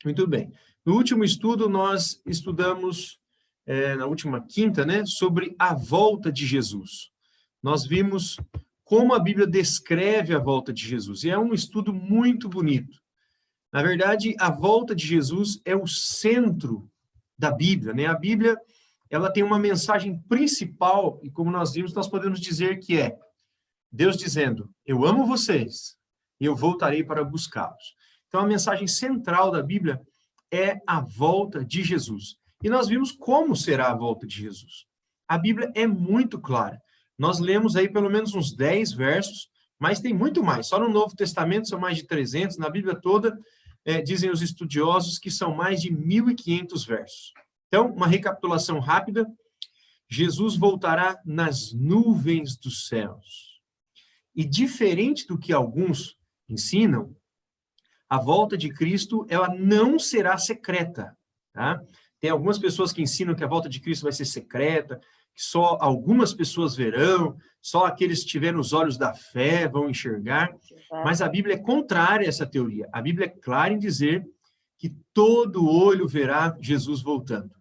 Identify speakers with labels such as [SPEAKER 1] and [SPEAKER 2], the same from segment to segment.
[SPEAKER 1] Muito bem. No último estudo, nós estudamos, na última quinta, né, sobre a volta de Jesus. Nós vimos como a Bíblia descreve a volta de Jesus. E é um estudo muito bonito. Na verdade, a volta de Jesus é o centro da Bíblia, né? A Bíblia, ela tem uma mensagem principal, e como nós vimos, nós podemos dizer que é Deus dizendo: eu amo vocês, e eu voltarei para buscá-los. Então, a mensagem central da Bíblia é a volta de Jesus. E nós vimos como será a volta de Jesus. A Bíblia é muito clara. Nós lemos aí pelo menos uns 10 versos, mas tem muito mais. Só no Novo Testamento são mais de 300, na Bíblia toda, dizem os estudiosos que são mais de 1.500 versos. Então, uma recapitulação rápida: Jesus voltará nas nuvens dos céus. E diferente do que alguns ensinam, a volta de Cristo, ela não será secreta, tá? Tem algumas pessoas que ensinam que a volta de Cristo vai ser secreta, que só algumas pessoas verão, só aqueles que tiverem os olhos da fé vão enxergar, mas a Bíblia é contrária a essa teoria. A Bíblia é clara em dizer que todo olho verá Jesus voltando.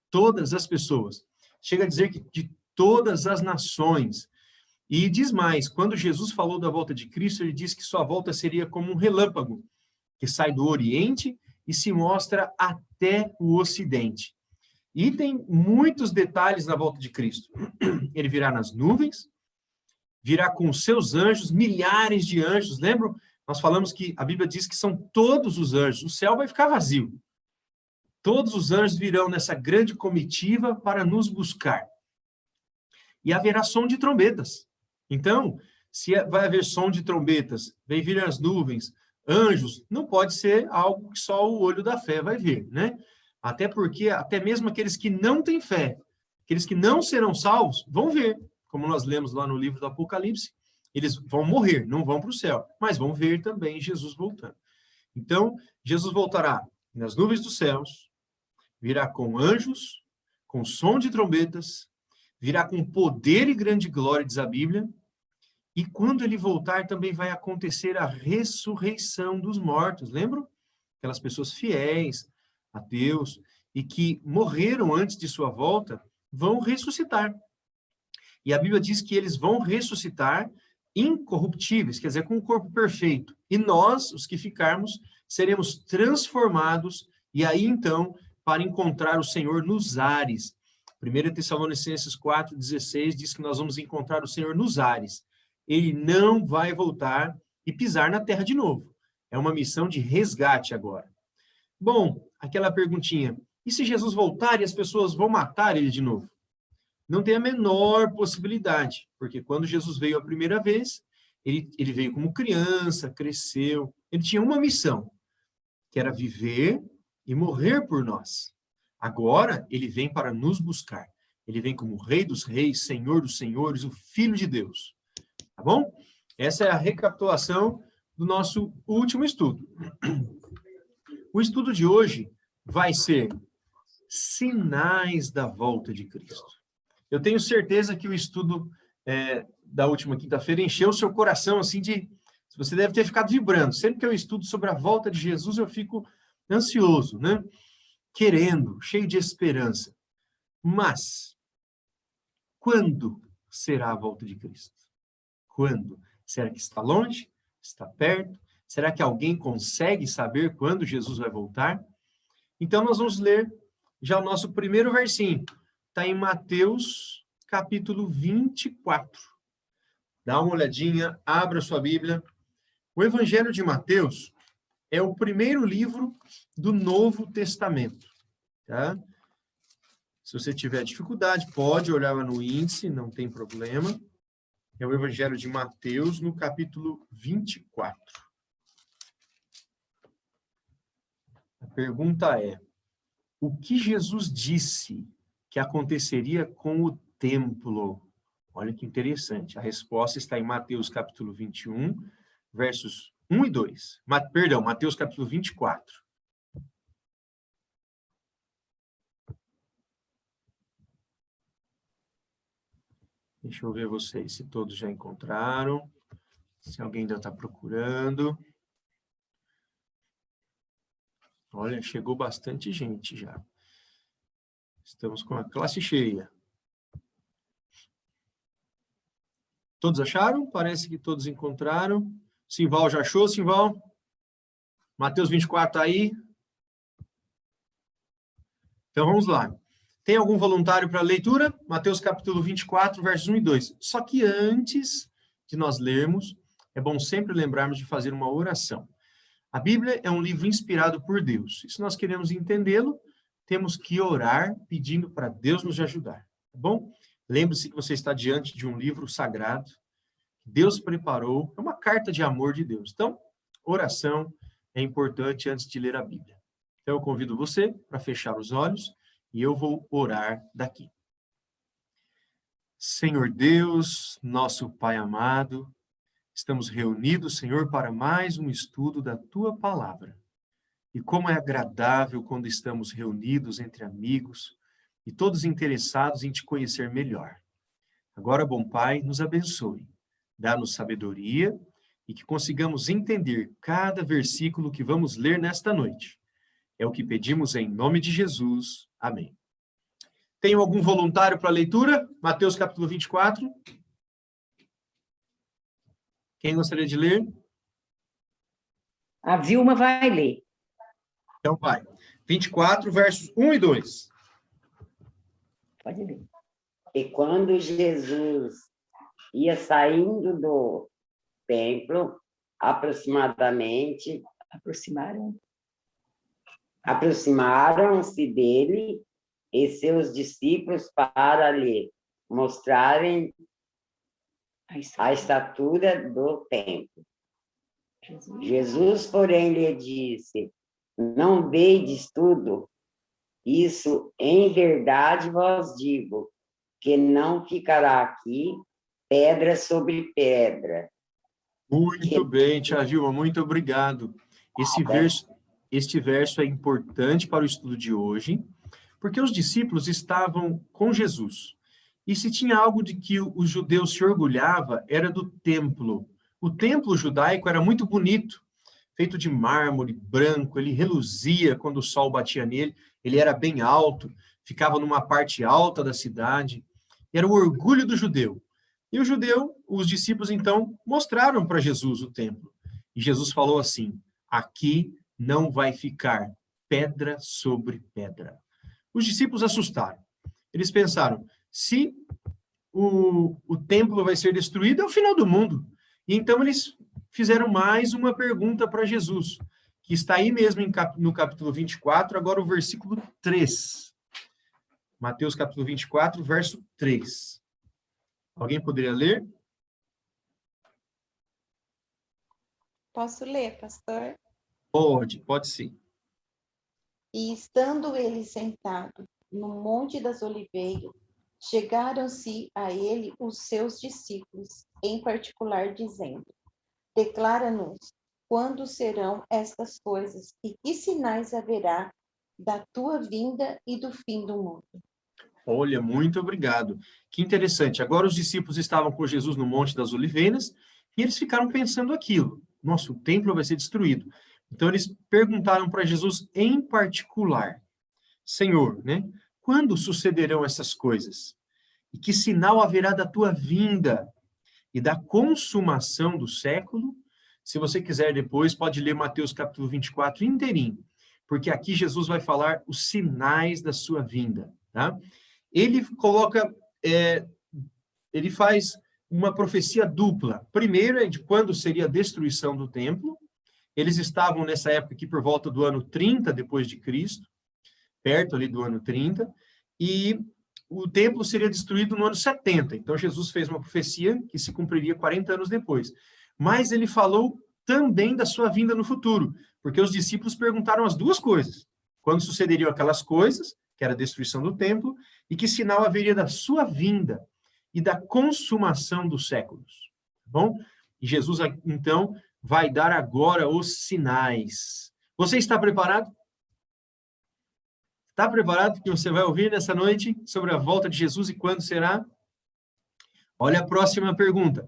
[SPEAKER 1] Todas as pessoas. Chega a dizer que de todas as nações. E diz mais, quando Jesus falou da volta de Cristo, ele disse que sua volta seria como um relâmpago, que sai do Oriente e se mostra até o Ocidente. E tem muitos detalhes na volta de Cristo. Ele virá nas nuvens, virá com os seus anjos, milhares de anjos. Lembram? Nós falamos que a Bíblia diz que são todos os anjos. O céu vai ficar vazio. Todos os anjos virão nessa grande comitiva para nos buscar. E haverá som de trombetas. Então, se vai haver som de trombetas, vem vir as nuvens, anjos, não pode ser algo que só o olho da fé vai ver, né? Até porque, até mesmo aqueles que não têm fé, aqueles que não serão salvos, vão ver, como nós lemos lá no livro do Apocalipse, eles vão morrer, não vão para o céu, mas vão ver também Jesus voltando. Então, Jesus voltará nas nuvens dos céus, virá com anjos, com som de trombetas, virá com poder e grande glória, diz a Bíblia, e quando ele voltar também vai acontecer a ressurreição dos mortos. Lembram? Aquelas pessoas fiéis a Deus e que morreram antes de sua volta vão ressuscitar. E a Bíblia diz que eles vão ressuscitar incorruptíveis, quer dizer, com um corpo perfeito. E nós, os que ficarmos, seremos transformados e aí então para encontrar o Senhor nos ares. 1 Tessalonicenses 4,16 diz que nós vamos encontrar o Senhor nos ares. Ele não vai voltar e pisar na terra de novo. É uma missão de resgate agora. Bom, aquela perguntinha, e se Jesus voltar e as pessoas vão matar ele de novo? Não tem a menor possibilidade, porque quando Jesus veio a primeira vez, ele veio como criança, cresceu, ele tinha uma missão, que era viver e morrer por nós. Agora, ele vem para nos buscar. Ele vem como Rei dos Reis, Senhor dos Senhores, o Filho de Deus. Tá bom? Essa é a recapitulação do nosso último estudo. O estudo de hoje vai ser sinais da volta de Cristo. Eu tenho certeza que o estudo da última quinta-feira encheu o seu coração assim de... Você deve ter ficado vibrando. Sempre que eu estudo sobre a volta de Jesus, eu fico ansioso, né? Querendo, cheio de esperança. Mas, quando será a volta de Cristo? Quando? Será que está longe? Está perto? Será que alguém consegue saber quando Jesus vai voltar? Então, nós vamos ler já o nosso primeiro versinho. Está em Mateus, capítulo 24. Dá uma olhadinha, abra sua Bíblia. O Evangelho de Mateus é o primeiro livro do Novo Testamento. Tá? Se você tiver dificuldade, pode olhar lá no índice, não tem problema. É o Evangelho de Mateus, no capítulo 24. A pergunta é: o que Jesus disse que aconteceria com o templo? Olha que interessante. A resposta está em Mateus, capítulo 21, versos 1 e 2. Perdão, Mateus, capítulo 24. Deixa eu ver vocês, se todos já encontraram, se alguém ainda está procurando. Olha, chegou bastante gente já. Estamos com a classe cheia. Todos acharam? Parece que todos encontraram. Simval já achou, Simval? Mateus 24 está aí? Então vamos lá. Tem algum voluntário para leitura? Mateus capítulo 24, versos 1 e 2. Só que antes de nós lermos, é bom sempre lembrarmos de fazer uma oração. A Bíblia é um livro inspirado por Deus. E se nós queremos entendê-lo, temos que orar pedindo para Deus nos ajudar. Tá bom? Lembre-se que você está diante de um livro sagrado. Deus preparou, é uma carta de amor de Deus. Então, oração é importante antes de ler a Bíblia. Então, eu convido você para fechar os olhos e eu vou orar daqui. Senhor Deus, nosso Pai amado, estamos reunidos, Senhor, para mais um estudo da Tua Palavra. E como é agradável quando estamos reunidos entre amigos e todos interessados em Te conhecer melhor. Agora, bom Pai, nos abençoe. Dá-nos sabedoria e que consigamos entender cada versículo que vamos ler nesta noite. É o que pedimos em nome de Jesus. Amém. Tem algum voluntário para a leitura? Mateus capítulo 24. Quem gostaria de ler?
[SPEAKER 2] A Vilma vai ler.
[SPEAKER 1] Então vai. 24, versos 1 e 2.
[SPEAKER 2] Pode ler.
[SPEAKER 3] E quando Jesus ia saindo do templo, aproximaram-se dele e seus discípulos para lhe mostrarem a estatura do templo. Jesus, porém, lhe disse: não vedes tudo? Isso em verdade vos digo, que não ficará aqui pedra sobre pedra.
[SPEAKER 1] Muito bem, tia Vilma, muito obrigado. Este verso é importante para o estudo de hoje, porque os discípulos estavam com Jesus. E se tinha algo de que os judeus se orgulhava, era do templo. O templo judaico era muito bonito, feito de mármore branco, ele reluzia quando o sol batia nele, ele era bem alto, ficava numa parte alta da cidade, era o orgulho do judeu. E os discípulos então mostraram para Jesus o templo. E Jesus falou assim: aqui não vai ficar pedra sobre pedra. Os discípulos assustaram. Eles pensaram, se o templo vai ser destruído, é o final do mundo. E então eles fizeram mais uma pergunta para Jesus, que está aí mesmo no capítulo 24, agora o versículo 3. Mateus capítulo 24, verso 3. Alguém poderia ler?
[SPEAKER 4] Posso ler, pastor?
[SPEAKER 1] Pode sim.
[SPEAKER 4] E estando ele sentado no Monte das Oliveiras, chegaram-se a ele os seus discípulos, em particular, dizendo: declara-nos quando serão estas coisas e que sinais haverá da tua vinda e do fim do mundo.
[SPEAKER 1] Olha, muito obrigado. Que interessante. Agora os discípulos estavam com Jesus no Monte das Oliveiras e eles ficaram pensando aquilo. Nossa, o templo vai ser destruído. Então eles perguntaram para Jesus em particular: Senhor, né? Quando sucederão essas coisas? E que sinal haverá da tua vinda e da consumação do século? Se você quiser depois, pode ler Mateus capítulo 24 inteirinho, porque aqui Jesus vai falar os sinais da sua vinda, tá? Ele ele faz uma profecia dupla. Primeiro é de quando seria a destruição do templo. Eles estavam nessa época aqui por volta do ano 30 depois de Cristo, perto ali do ano 30, e o templo seria destruído no ano 70. Então Jesus fez uma profecia que se cumpriria 40 anos depois. Mas ele falou também da sua vinda no futuro, porque os discípulos perguntaram as duas coisas: quando sucederiam aquelas coisas, que era a destruição do templo, e que sinal haveria da sua vinda e da consumação dos séculos. Tá bom? E Jesus, então, vai dar agora os sinais. Você está preparado? Está preparado que você vai ouvir nessa noite sobre a volta de Jesus e quando será? Olha a próxima pergunta.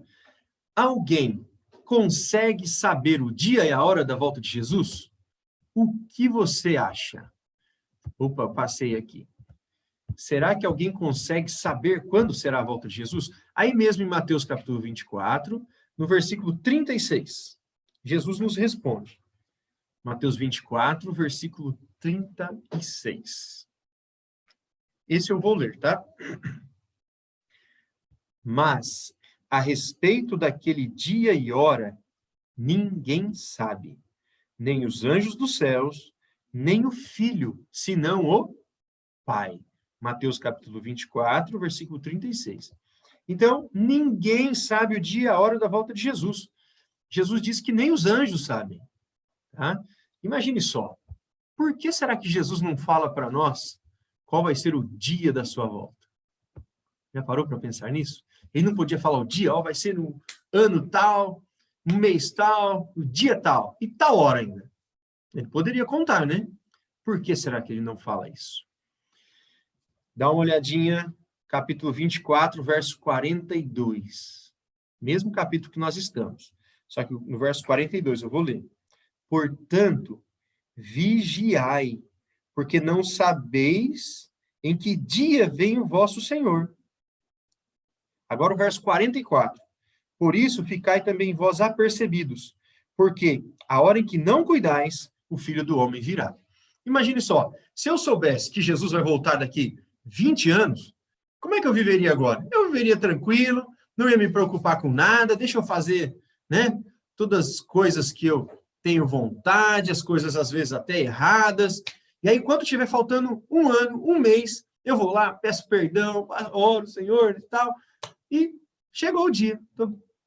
[SPEAKER 1] Alguém consegue saber o dia e a hora da volta de Jesus? O que você acha? Opa, passei aqui. Será que alguém consegue saber quando será a volta de Jesus? Aí mesmo em Mateus capítulo 24, no versículo 36, Jesus nos responde. Mateus 24, versículo 36. Esse eu vou ler, tá? Mas, a respeito daquele dia e hora, ninguém sabe, nem os anjos dos céus, nem o Filho, senão o Pai. Mateus capítulo 24, versículo 36. Então, ninguém sabe o dia e a hora da volta de Jesus. Jesus disse que nem os anjos sabem. Tá? Imagine só, por que será que Jesus não fala para nós qual vai ser o dia da sua volta? Já parou para pensar nisso? Ele não podia falar o dia, ó, vai ser no ano tal, no mês tal, o dia tal, e tal hora ainda. Ele poderia contar, né? Por que será que ele não fala isso? Dá uma olhadinha, capítulo 24, verso 42. Mesmo capítulo que nós estamos. Só que no verso 42 eu vou ler. Portanto, vigiai, porque não sabeis em que dia vem o vosso Senhor. Agora o verso 44. Por isso, ficai também vós apercebidos, porque a hora em que não cuidais, o Filho do Homem virá. Imagine só, se eu soubesse que Jesus vai voltar daqui 20 anos, como é que eu viveria agora? Eu viveria tranquilo, não ia me preocupar com nada, deixa eu fazer, né, todas as coisas que eu tenho vontade, as coisas às vezes até erradas, e aí quando tiver faltando um ano, um mês, eu vou lá, peço perdão, oro, Senhor e tal, e chegou o dia,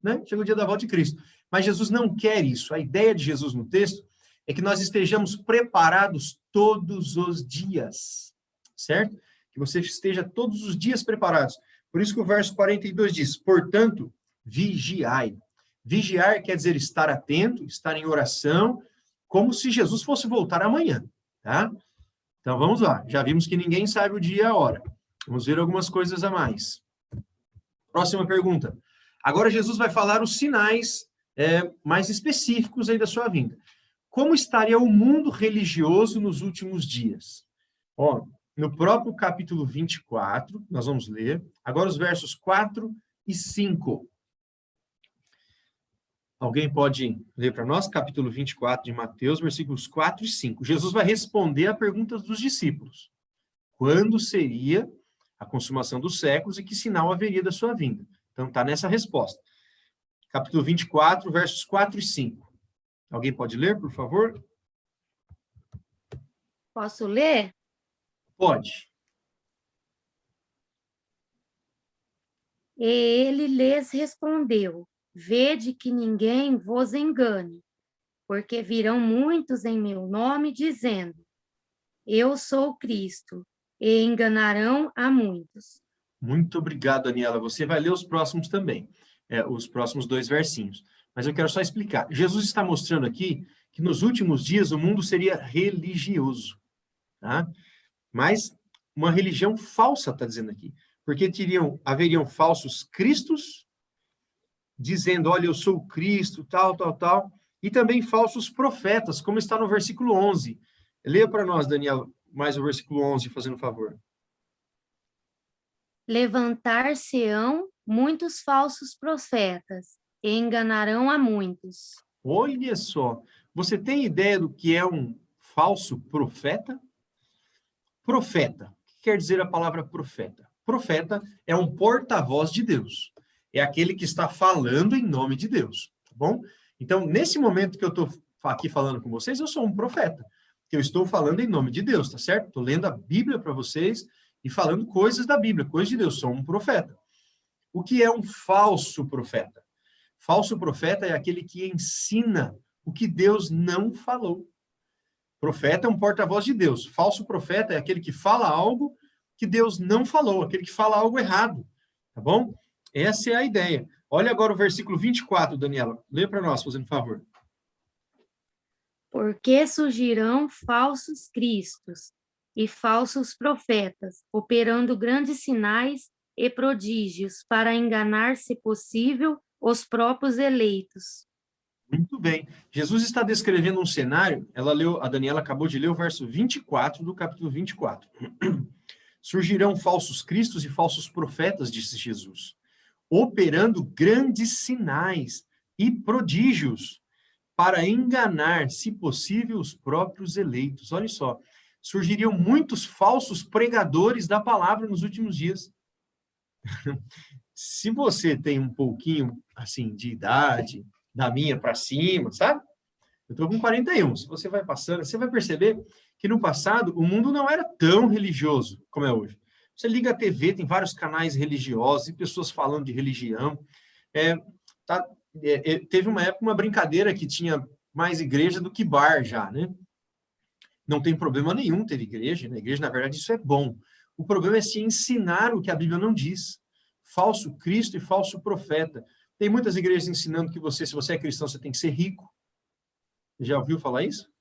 [SPEAKER 1] né? Chegou o dia da volta de Cristo. Mas Jesus não quer isso. A ideia de Jesus no texto é que nós estejamos preparados todos os dias, certo? Que você esteja todos os dias preparados. Por isso que o verso 42 diz, portanto, vigiai. Vigiar quer dizer estar atento, estar em oração, como se Jesus fosse voltar amanhã, tá? Então, vamos lá. Já vimos que ninguém sabe o dia e a hora. Vamos ver algumas coisas a mais. Próxima pergunta. Agora Jesus vai falar os sinais mais específicos aí da sua vinda. Como estaria o mundo religioso nos últimos dias? Ó, no próprio capítulo 24, nós vamos ler, agora os versos 4 e 5. Alguém pode ler para nós? Capítulo 24 de Mateus, versículos 4 e 5. Jesus vai responder a perguntas dos discípulos. Quando seria a consumação dos séculos e que sinal haveria da sua vinda? Então, está nessa resposta. Capítulo 24, versos 4 e 5. Alguém pode ler, por favor?
[SPEAKER 5] Posso ler?
[SPEAKER 1] Pode.
[SPEAKER 5] E ele lhes respondeu, vede que ninguém vos engane, porque virão muitos em meu nome, dizendo, eu sou Cristo, e enganarão a muitos.
[SPEAKER 1] Muito obrigado, Daniela. Você vai ler os próximos também, os próximos 2 versinhos. Mas eu quero só explicar. Jesus está mostrando aqui que nos últimos dias o mundo seria religioso, tá? Mas uma religião falsa, está dizendo aqui. Porque haveriam falsos cristos, dizendo, olha, eu sou o Cristo, tal, tal, tal, e também falsos profetas, como está no versículo 11. Leia para nós, Daniel, mais o versículo 11, fazendo um favor.
[SPEAKER 5] Levantar-se-ão muitos falsos profetas, e enganarão a muitos.
[SPEAKER 1] Olha só, você tem ideia do que é um falso profeta? Profeta, o que quer dizer a palavra profeta? Profeta é um porta-voz de Deus. É aquele que está falando em nome de Deus, tá bom? Então, nesse momento que eu estou aqui falando com vocês, eu sou um profeta. Eu estou falando em nome de Deus, tá certo? Estou lendo a Bíblia para vocês e falando coisas da Bíblia, coisas de Deus. Sou um profeta. O que é um falso profeta? Falso profeta é aquele que ensina o que Deus não falou. Profeta é um porta-voz de Deus. Falso profeta é aquele que fala algo que Deus não falou, aquele que fala algo errado, tá bom? Essa é a ideia. Olha agora o versículo 24, Daniela. Lê para nós, fazendo um favor.
[SPEAKER 5] Porque surgirão falsos cristos e falsos profetas, operando grandes sinais e prodígios para enganar, se possível, os próprios eleitos.
[SPEAKER 1] Muito bem. Jesus está descrevendo um cenário, a Daniela acabou de ler o verso 24 do capítulo 24. Surgirão falsos cristos e falsos profetas, disse Jesus, operando grandes sinais e prodígios para enganar, se possível, os próprios eleitos. Olha só, surgiriam muitos falsos pregadores da palavra nos últimos dias. Se você tem um pouquinho, assim, de idade, da minha para cima, sabe? Eu estou com 41. Se você vai passando, você vai perceber que no passado o mundo não era tão religioso como é hoje. Você liga a TV, tem vários canais religiosos e pessoas falando de religião. Teve uma época, uma brincadeira que tinha mais igreja do que bar já, né? Não tem problema nenhum ter igreja. Na igreja, na verdade, isso é bom. O problema é se ensinar o que a Bíblia não diz. Falso Cristo e falso profeta. Tem muitas igrejas ensinando que se você é cristão, você tem que ser rico. Já ouviu falar isso?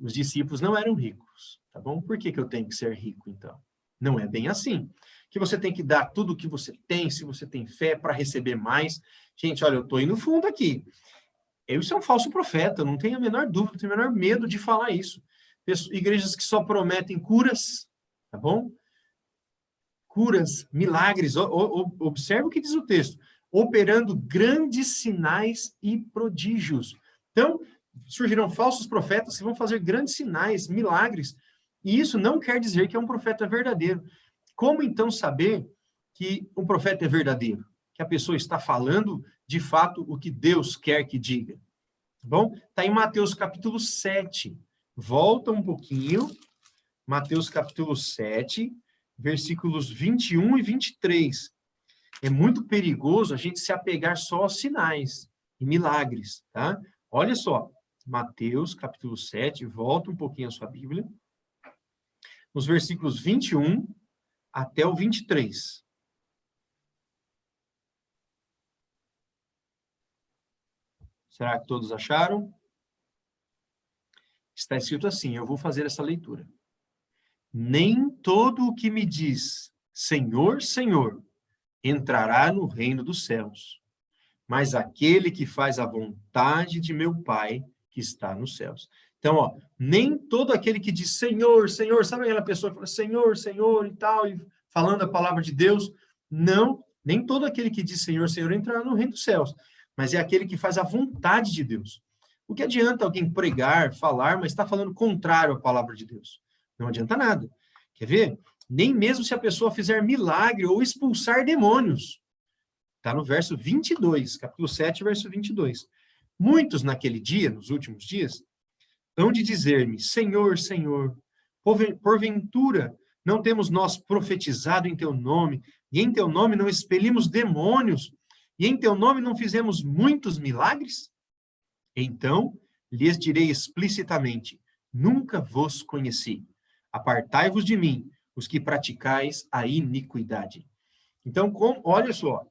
[SPEAKER 1] Os discípulos não eram ricos, tá bom? Por que eu tenho que ser rico, então? Não é bem assim. Que você tem que dar tudo o que você tem, se você tem fé, para receber mais. Gente, olha, eu estou indo fundo aqui. Isso é um falso profeta, não tenho a menor dúvida, não tenho o menor medo de falar isso. Igrejas que só prometem curas, tá bom? Curas, milagres. Observe o que diz o texto. Operando grandes sinais e prodígios. Então, surgirão falsos profetas que vão fazer grandes sinais, milagres. E isso não quer dizer que é um profeta verdadeiro. Como, então, saber que um profeta é verdadeiro? Que a pessoa está falando, de fato, o que Deus quer que diga. Tá bom? Está em Mateus capítulo 7. Volta um pouquinho. Mateus capítulo 7, versículos 21 e 23. É muito perigoso a gente se apegar só aos sinais e milagres, tá? Olha só, Mateus capítulo 7, volta um pouquinho a sua Bíblia. Nos versículos 21 até o 23. Será que todos acharam? Está escrito assim, eu vou fazer essa leitura. Nem todo o que me diz, Senhor, Senhor, entrará no reino dos céus, mas aquele que faz a vontade de meu Pai que está nos céus. Então, ó, nem todo aquele que diz Senhor, Senhor, sabe aquela pessoa que fala Senhor, Senhor e tal, e falando a palavra de Deus? Não, nem todo aquele que diz Senhor, Senhor entrará no reino dos céus, mas é aquele que faz a vontade de Deus. O que adianta alguém pregar, falar, mas está falando contrário à palavra de Deus? Não adianta nada. Quer ver? Nem mesmo se a pessoa fizer milagre ou expulsar demônios. Está no verso 22, capítulo 7, verso 22. Muitos naquele dia, nos últimos dias, hão de dizer-me, Senhor, Senhor, porventura não temos nós profetizado em teu nome, e em teu nome não expelimos demônios, e em teu nome não fizemos muitos milagres? Então lhes direi explicitamente, nunca vos conheci. Apartai-vos de mim, os que praticais a iniquidade. Então, olha só,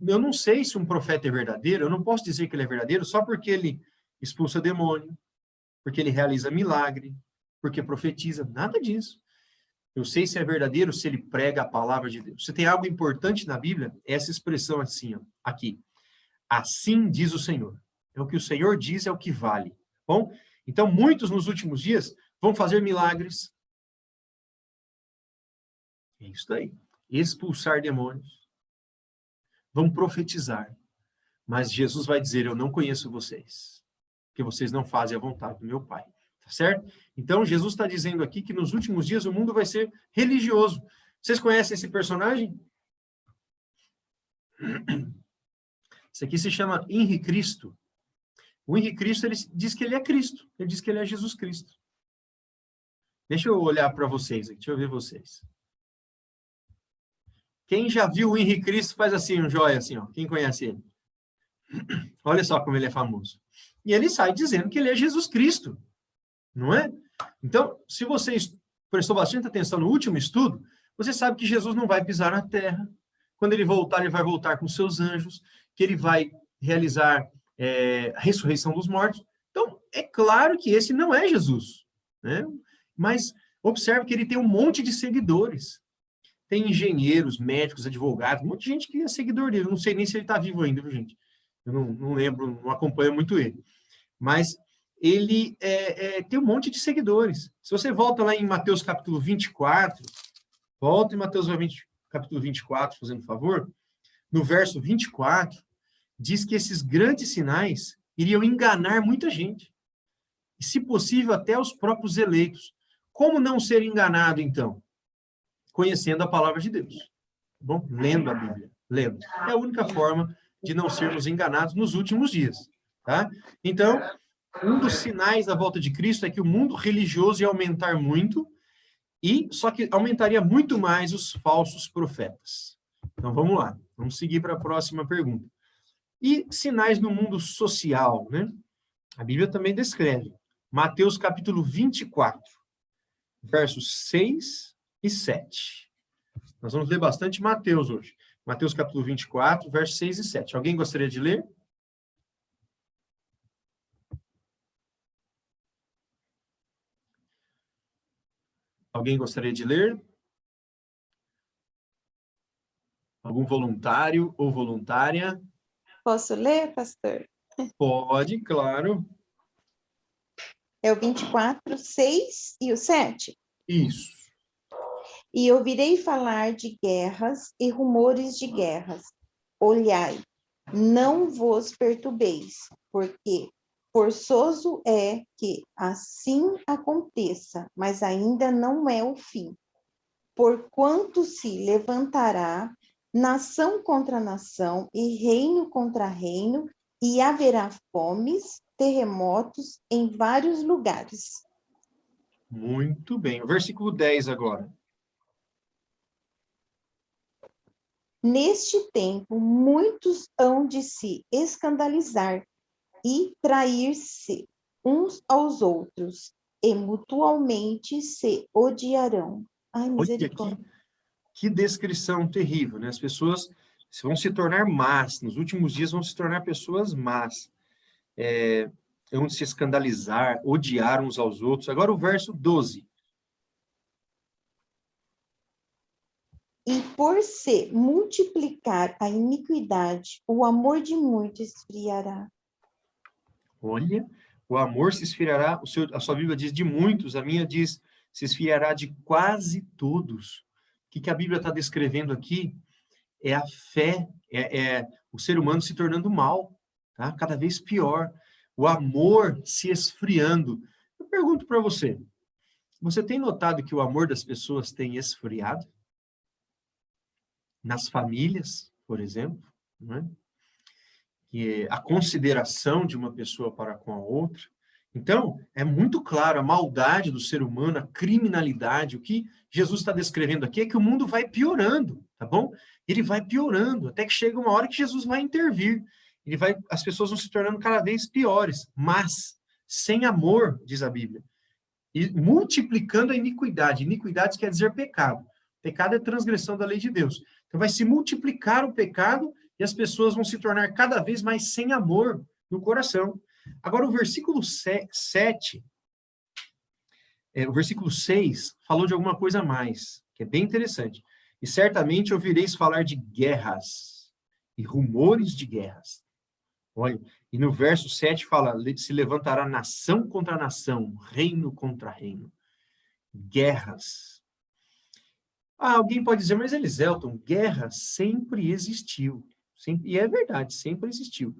[SPEAKER 1] eu não sei se um profeta é verdadeiro, eu não posso dizer que ele é verdadeiro só porque ele expulsa demônio, porque ele realiza milagre, porque profetiza, nada disso. Eu sei se é verdadeiro se ele prega a palavra de Deus. Se tem algo importante na Bíblia, essa expressão assim, ó, aqui. Assim diz o Senhor. É o que o Senhor diz, é o que vale. Bom, então muitos nos últimos dias vão fazer milagres. É isso aí. Expulsar demônios. Vão profetizar. Mas Jesus vai dizer, eu não conheço vocês. Porque vocês não fazem a vontade do meu Pai. Tá certo? Então, Jesus está dizendo aqui que nos últimos dias o mundo vai ser religioso. Vocês conhecem esse personagem? Esse aqui se chama Henri Cristo. O Henri Cristo, ele diz que ele é Cristo. Ele diz que ele é Jesus Cristo. Deixa eu olhar para vocês aqui. Deixa eu ver vocês. Quem já viu o Henri Cristo faz assim, um joia assim, ó. Quem conhece ele? Olha só como ele é famoso. E ele sai dizendo que ele é Jesus Cristo. Não é? Então, se você prestou bastante atenção no último estudo, você sabe que Jesus não vai pisar na terra. Quando ele voltar, ele vai voltar com seus anjos, que ele vai realizar a ressurreição dos mortos. Então, é claro que esse não é Jesus, né? Mas observe que ele tem um monte de seguidores. Tem engenheiros, médicos, advogados, um monte de gente que é seguidor dele. Eu não sei nem se ele está vivo ainda, viu, gente? eu não lembro, não acompanho muito ele. Mas ele tem um monte de seguidores. Se você volta lá em Mateus capítulo 24, volta em Mateus capítulo 24, fazendo favor, no verso 24, diz que esses grandes sinais iriam enganar muita gente. E, se possível, até os próprios eleitos. Como não ser enganado, então? Conhecendo a palavra de Deus. Tá bom? Lendo a Bíblia. Lendo. É a única forma de não sermos enganados nos últimos dias. Tá? Então, um dos sinais da volta de Cristo é que o mundo religioso ia aumentar muito, só que aumentaria muito mais os falsos profetas. Então, vamos lá. Vamos seguir para a próxima pergunta. E sinais no mundo social, né? A Bíblia também descreve. Mateus capítulo 24, versos 6 e 7. Nós vamos ler bastante Mateus hoje. Mateus capítulo 24, versos 6 e 7. Alguém gostaria de ler? Alguém gostaria de ler? Algum voluntário ou voluntária?
[SPEAKER 4] Posso ler, pastor?
[SPEAKER 1] Pode, claro.
[SPEAKER 4] É o 24, 6 e o 7.
[SPEAKER 1] Isso.
[SPEAKER 4] E ouvirei falar de guerras e rumores de guerras. Olhai, não vos perturbeis, porque forçoso é que assim aconteça, mas ainda não é o fim. Porquanto se levantará nação contra nação e reino contra reino, e haverá fomes, terremotos em vários lugares.
[SPEAKER 1] Muito bem. O versículo 10 agora.
[SPEAKER 4] Neste tempo, muitos hão de se escandalizar e trair-se uns aos outros, e mutualmente se odiarão. Ai, misericórdia.
[SPEAKER 1] Olha que descrição terrível, né? As pessoas vão se tornar más, nos últimos dias vão se tornar pessoas más. Vão se escandalizar, odiar uns aos outros. Agora o verso 12.
[SPEAKER 4] E por se multiplicar a iniquidade, o amor de muitos esfriará.
[SPEAKER 1] Olha, o amor se esfriará, a sua Bíblia diz de muitos, a minha diz se esfriará de quase todos. O que a Bíblia está descrevendo aqui é a fé, o ser humano se tornando mal, tá? Cada vez pior. O amor se esfriando. Eu pergunto para você, você tem notado que o amor das pessoas tem esfriado? Nas famílias, por exemplo, né? Que a consideração de uma pessoa para com a outra. Então, é muito claro a maldade do ser humano, a criminalidade. O que Jesus está descrevendo aqui é que o mundo vai piorando, tá bom? Ele vai piorando, até que chega uma hora que Jesus vai intervir. As pessoas vão se tornando cada vez piores, mas sem amor, diz a Bíblia. E multiplicando a iniquidade. Iniquidade quer dizer pecado. Pecado é transgressão da lei de Deus. Então, vai se multiplicar o pecado e as pessoas vão se tornar cada vez mais sem amor no coração. Agora, o versículo 7, o versículo 6, falou de alguma coisa a mais, que é bem interessante. E certamente ouvireis falar de guerras e rumores de guerras. Olha, e no verso 7 fala, se levantará nação contra nação, reino contra reino. Guerras. Alguém pode dizer, mas Eliselton, guerra sempre existiu. E é verdade, sempre existiu.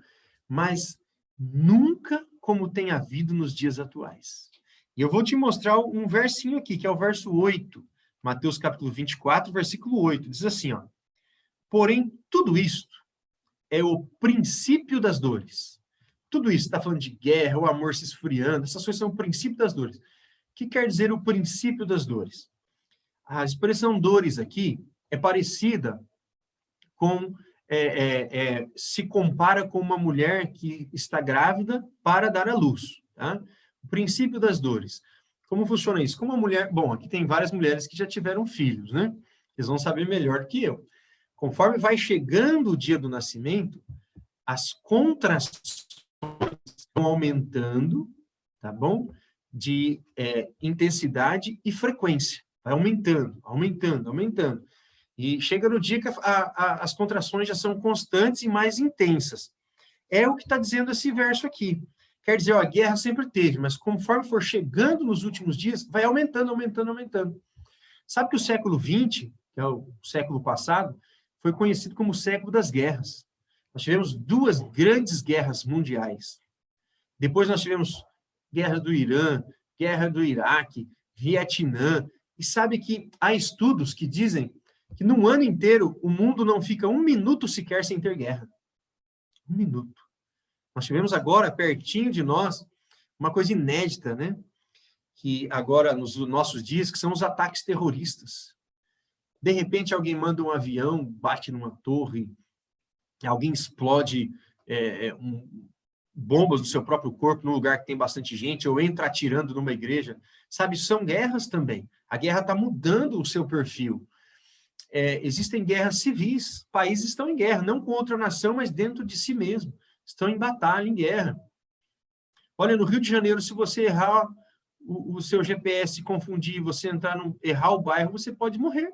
[SPEAKER 1] Mas nunca como tem havido nos dias atuais. E eu vou te mostrar um versinho aqui, que é o verso 8. Mateus capítulo 24, versículo 8. Diz assim, ó. Porém, tudo isto é o princípio das dores. Tudo isso, está falando de guerra, o amor se esfriando, essas coisas são o princípio das dores. O que quer dizer o princípio das dores? A expressão dores aqui é parecida com, se compara com uma mulher que está grávida para dar à luz, tá? O princípio das dores. Como funciona isso? Como uma mulher... Bom, aqui tem várias mulheres que já tiveram filhos, né? Eles vão saber melhor do que eu. Conforme vai chegando o dia do nascimento, as contrações vão aumentando, tá bom? De intensidade e frequência. Vai aumentando, aumentando, aumentando. E chega no dia que as contrações já são constantes e mais intensas. É o que está dizendo esse verso aqui. Quer dizer, ó, a guerra sempre teve, mas conforme for chegando nos últimos dias, vai aumentando, aumentando, aumentando. Sabe que o século XX, que é o século passado, foi conhecido como o século das guerras. Nós tivemos 2 grandes guerras mundiais. Depois nós tivemos guerra do Irã, guerra do Iraque, Vietnã. E sabe que há estudos que dizem que num ano inteiro o mundo não fica 1 minuto sequer sem ter guerra. 1 minuto. Nós tivemos agora, pertinho de nós, uma coisa inédita, né? Que agora, nos nossos dias, que são os ataques terroristas. De repente, alguém manda um avião, bate numa torre, alguém explode bombas no seu próprio corpo, num lugar que tem bastante gente, ou entra atirando numa igreja. Sabe, são guerras também. A guerra está mudando o seu perfil. Existem guerras civis. Países estão em guerra, não com outra nação, mas dentro de si mesmo. Estão em batalha, em guerra. Olha, no Rio de Janeiro, se você errar o seu GPS, confundir, você errar o bairro, você pode morrer.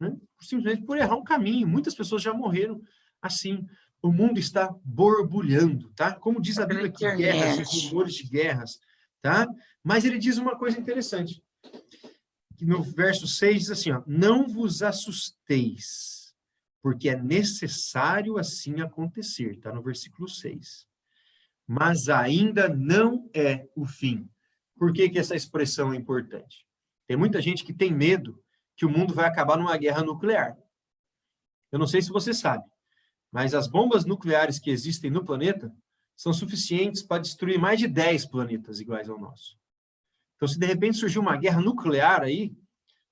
[SPEAKER 1] Né? Simplesmente por errar um caminho. Muitas pessoas já morreram assim. O mundo está borbulhando, tá? Como diz a Bíblia aqui, guerras, rumores de guerras, tá? Mas ele diz uma coisa interessante. Que no verso 6 diz assim, ó, não vos assusteis, porque é necessário assim acontecer, tá? No versículo 6. Mas ainda não é o fim. Por que que essa expressão é importante? Tem muita gente que tem medo que o mundo vai acabar numa guerra nuclear. Eu não sei se você sabe, mas as bombas nucleares que existem no planeta são suficientes para destruir mais de 10 planetas iguais ao nosso. Então, se de repente surgir uma guerra nuclear aí,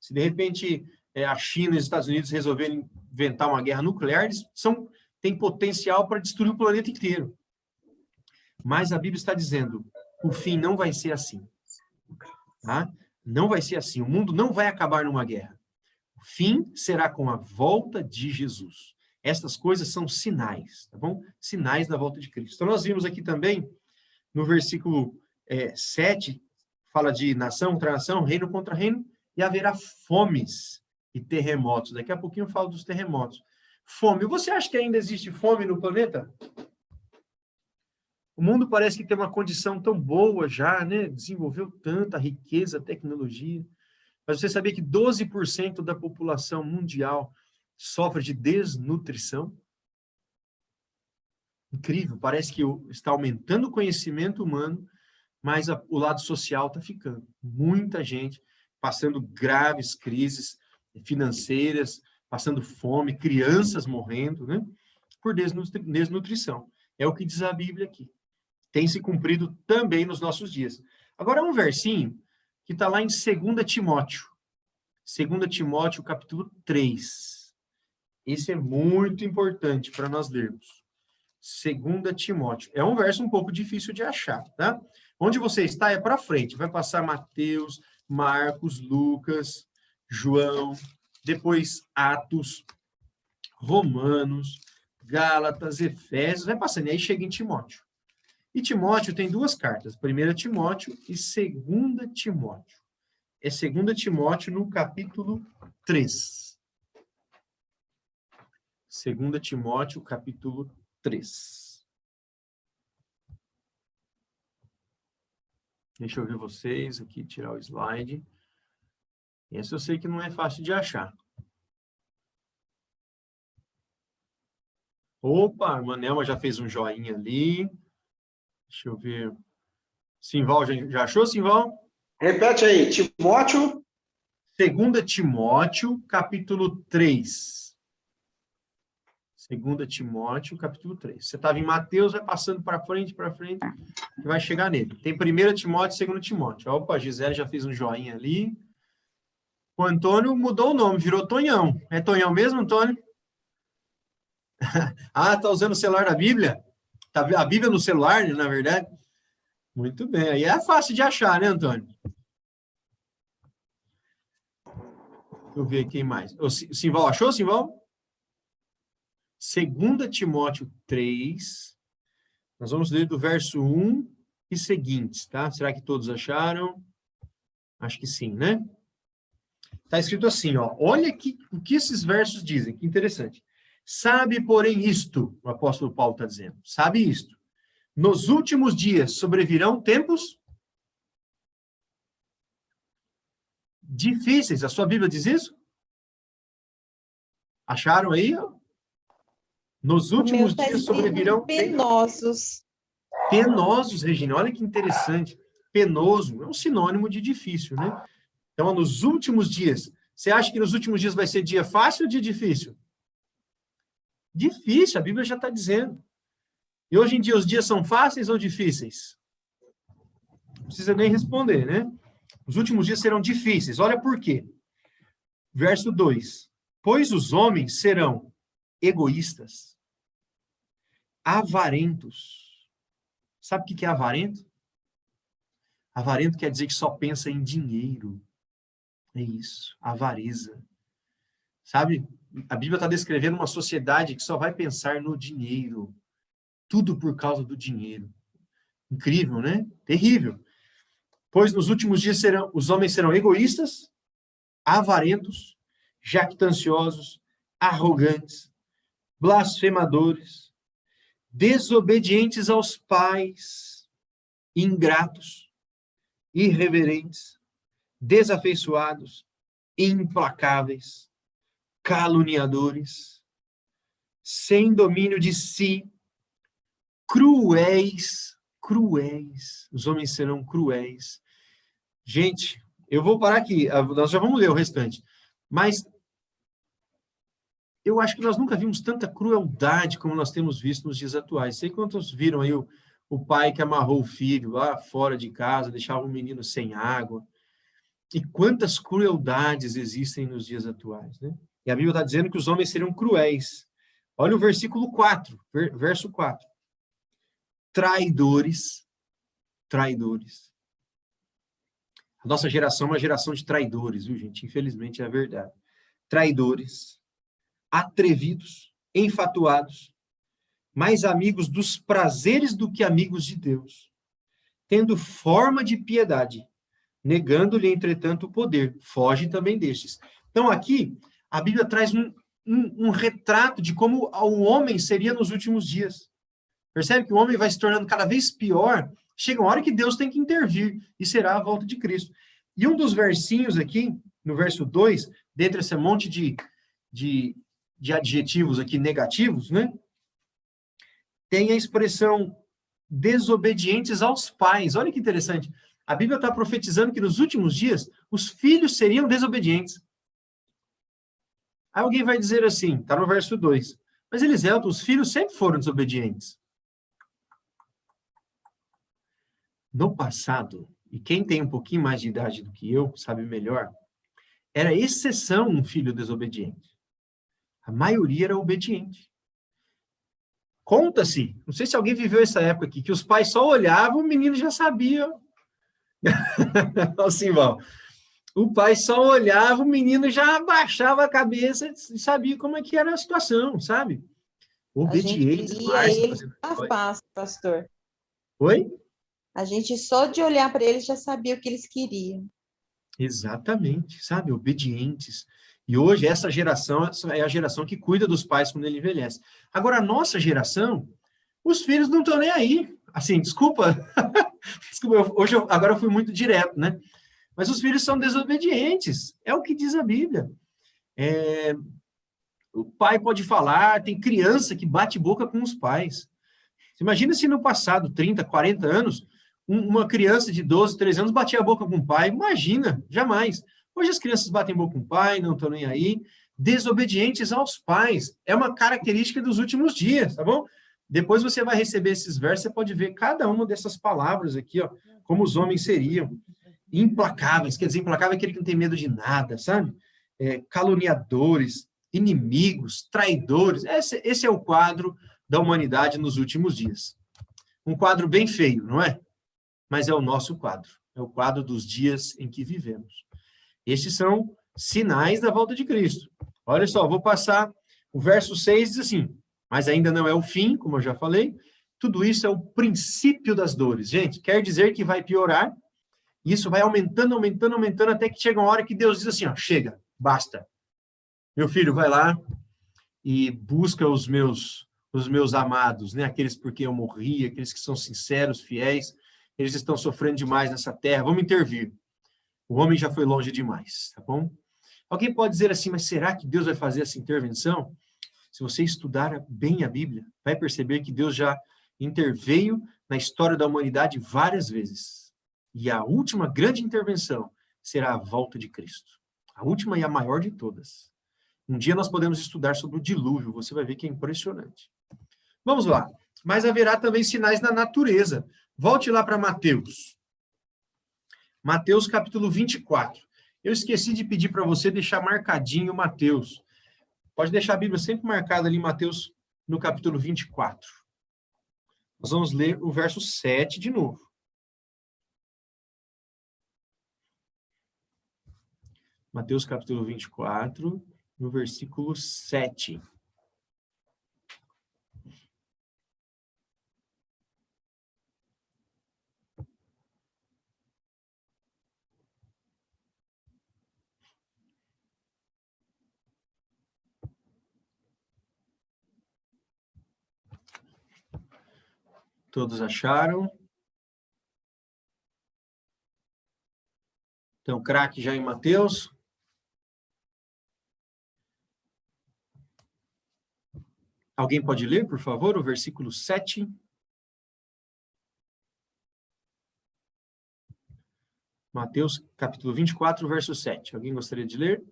[SPEAKER 1] se de repente a China e os Estados Unidos resolverem inventar uma guerra nuclear, eles têm potencial para destruir o planeta inteiro. Mas a Bíblia está dizendo, o fim não vai ser assim. Tá? Não vai ser assim. O mundo não vai acabar numa guerra. O fim será com a volta de Jesus. Estas coisas são sinais, tá bom? Sinais da volta de Cristo. Então, nós vimos aqui também, no versículo 7, fala de nação contra nação, reino contra reino, e haverá fomes e terremotos. Daqui a pouquinho eu falo dos terremotos. Fome. Você acha que ainda existe fome no planeta? O mundo parece que tem uma condição tão boa já, né? Desenvolveu tanta riqueza, tecnologia. Mas você sabia que 12% da população mundial sofre de desnutrição? Incrível, parece que está aumentando o conhecimento humano, mas o lado social está ficando. Muita gente passando graves crises financeiras, passando fome, crianças morrendo, né? Por desnutrição. É o que diz a Bíblia aqui. Tem se cumprido também nos nossos dias. Agora, um versinho que está lá em 2 Timóteo. 2 Timóteo, capítulo 3. Esse é muito importante para nós lermos. 2 Timóteo. É um verso um pouco difícil de achar, tá? Onde você está é para frente. Vai passar Mateus, Marcos, Lucas, João, depois Atos, Romanos, Gálatas, Efésios, vai passando. E aí chega em Timóteo. E Timóteo tem 2 cartas. 1 Timóteo e 2 Timóteo. É 2 Timóteo no capítulo 3. 2 Timóteo, capítulo 3. Deixa eu ver vocês aqui, tirar o slide. Esse eu sei que não é fácil de achar. Opa, a Manelma já fez um joinha ali. Deixa eu ver. Simval, já achou, Simval?
[SPEAKER 6] Repete aí, Timóteo.
[SPEAKER 1] 2 Timóteo, capítulo 3. 2 Timóteo, capítulo 3. Você estava em Mateus, vai passando para frente, e vai chegar nele. Tem 1 Timóteo e 2 Timóteo. Opa, a Gisele já fez um joinha ali. O Antônio mudou o nome, virou Tonhão. É Tonhão mesmo, Antônio? Ah, tá usando o celular da Bíblia? Tá a Bíblia no celular, na verdade? Muito bem. Aí é fácil de achar, né, Antônio? Deixa eu ver quem mais. O Simval, achou, Simval? 2 Timóteo 3. Nós vamos ler do verso 1 e seguintes, tá? Será que todos acharam? Acho que sim, né? Está escrito assim, ó. Olha o que esses versos dizem, que interessante. Sabe, porém, isto, o apóstolo Paulo está dizendo, sabe isto. Nos últimos dias sobrevirão tempos difíceis. A sua Bíblia diz isso? Acharam aí? Nos últimos dias sobrevirão
[SPEAKER 4] penosos.
[SPEAKER 1] Penosos, Regina. Olha que interessante. Penoso é um sinônimo de difícil, né? Então, nos últimos dias. Você acha que nos últimos dias vai ser dia fácil ou dia difícil? Difícil, a Bíblia já está dizendo. E hoje em dia os dias são fáceis ou difíceis? Não precisa nem responder, né? Os últimos dias serão difíceis. Olha por quê. Verso 2. Pois os homens serão egoístas, avarentos. Sabe o que é avarento? Avarento quer dizer que só pensa em dinheiro. É isso, avareza. Sabe? A Bíblia está descrevendo uma sociedade que só vai pensar no dinheiro. Tudo por causa do dinheiro. Incrível, né? Terrível. Pois nos últimos dias os homens serão egoístas, avarentos, jactanciosos, arrogantes, blasfemadores, desobedientes aos pais, ingratos, irreverentes, desafeiçoados, implacáveis, caluniadores, sem domínio de si, cruéis. Os homens serão cruéis. Gente, eu vou parar aqui, nós já vamos ler o restante, mas eu acho que nós nunca vimos tanta crueldade como nós temos visto nos dias atuais. Sei quantos viram aí o pai que amarrou o filho lá fora de casa, deixava o menino sem água. E quantas crueldades existem nos dias atuais, né? E a Bíblia está dizendo que os homens seriam cruéis. Olha o versículo 4, verso 4. Traidores. A nossa geração é uma geração de traidores, viu, gente? Infelizmente é a verdade. Traidores, atrevidos, enfatuados, mais amigos dos prazeres do que amigos de Deus, tendo forma de piedade, negando-lhe, entretanto, o poder. Foge também destes. Então, aqui, a Bíblia traz um retrato de como o homem seria nos últimos dias. Percebe que o homem vai se tornando cada vez pior? Chega uma hora que Deus tem que intervir, e será a volta de Cristo. E um dos versinhos aqui, no verso 2, dentre esse monte de adjetivos aqui negativos, né? Tem a expressão desobedientes aos pais. Olha que interessante. A Bíblia está profetizando que nos últimos dias os filhos seriam desobedientes. Aí alguém vai dizer assim, está no verso 2, mas Eliselto, os filhos sempre foram desobedientes. No passado, e quem tem um pouquinho mais de idade do que eu, sabe melhor, era exceção um filho desobediente. A maioria era obediente. Conta-se, não sei se alguém viveu essa época aqui, que os pais só olhavam, o menino já sabia. Assim, Val. O pai só olhava, o menino já abaixava a cabeça e sabia como é que era a situação, sabe? Obediente.
[SPEAKER 4] A gente ele a paz, pastor.
[SPEAKER 1] Oi?
[SPEAKER 4] A gente só de olhar para eles já sabia o que eles queriam.
[SPEAKER 1] Exatamente, sabe? Obedientes. E hoje essa geração é a geração que cuida dos pais quando ele envelhece. Agora, a nossa geração, os filhos não estão nem aí. Assim, desculpa. Agora eu fui muito direto, né? Mas os filhos são desobedientes. É o que diz a Bíblia. O pai pode falar, tem criança que bate boca com os pais. Imagina se no passado, 30, 40 anos, uma criança de 12, 13 anos batia a boca com o pai. Imagina, jamais. Hoje as crianças batem boca com o pai, não estão nem aí. Desobedientes aos pais. É uma característica dos últimos dias, tá bom? Depois você vai receber esses versos, você pode ver cada uma dessas palavras aqui, ó, como os homens seriam. Implacáveis, quer dizer, implacável é aquele que não tem medo de nada, sabe? Caluniadores, inimigos, traidores. Esse é o quadro da humanidade nos últimos dias. Um quadro bem feio, não é? Mas é o nosso quadro. É o quadro dos dias em que vivemos. Estes são sinais da volta de Cristo. Olha só, vou passar o verso 6, diz assim, mas ainda não é o fim, como eu já falei, tudo isso é o princípio das dores. Gente, quer dizer que vai piorar, e isso vai aumentando, aumentando, aumentando, até que chega uma hora que Deus diz assim, ó, chega, basta. Meu filho, vai lá, e busca os meus amados, né? Aqueles por quem eu morri, aqueles que são sinceros, fiéis, eles estão sofrendo demais nessa terra, vamos intervir. O homem já foi longe demais, tá bom? Alguém pode dizer assim, mas será que Deus vai fazer essa intervenção? Se você estudar bem a Bíblia, vai perceber que Deus já interveio na história da humanidade várias vezes. E a última grande intervenção será a volta de Cristo. A última e a maior de todas. Um dia nós podemos estudar sobre o dilúvio, você vai ver que é impressionante. Vamos lá. Mas haverá também sinais na natureza. Volte lá para Mateus. Mateus capítulo 24. Eu esqueci de pedir para você deixar marcadinho Mateus. Pode deixar a Bíblia sempre marcada ali, Mateus, no capítulo 24. Nós vamos ler o verso 7 de novo. Mateus capítulo 24, no versículo 7. Todos acharam? Então, craque já em Mateus. Alguém pode ler, por favor, o versículo 7? Mateus, capítulo 24, verso 7. Alguém gostaria de ler?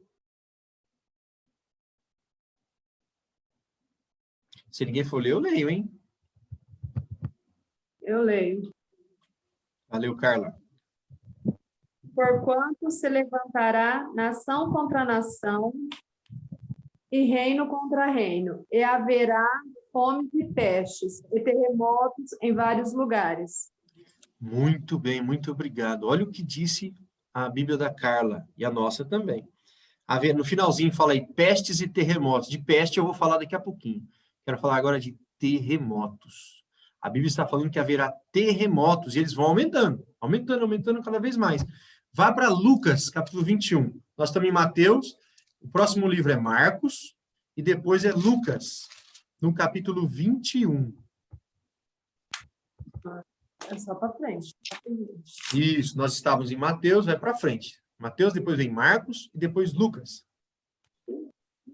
[SPEAKER 1] Se ninguém for ler, eu leio, hein?
[SPEAKER 7] Eu leio.
[SPEAKER 1] Valeu, Carla.
[SPEAKER 7] Porquanto se levantará nação contra nação e reino contra reino, e haverá fome e pestes e terremotos em vários lugares.
[SPEAKER 1] Muito bem, muito obrigado. Olha o que disse a Bíblia da Carla e a nossa também. No finalzinho fala aí pestes e terremotos. De peste eu vou falar daqui a pouquinho. Quero falar agora de terremotos. A Bíblia está falando que haverá terremotos e eles vão aumentando, aumentando cada vez mais. Vá para Lucas, capítulo 21. Nós estamos em Mateus, o próximo livro é Marcos e depois é Lucas, no capítulo 21.
[SPEAKER 7] É só para frente.
[SPEAKER 1] Isso, nós estávamos em Mateus, vai para frente. Mateus, depois vem Marcos e depois Lucas.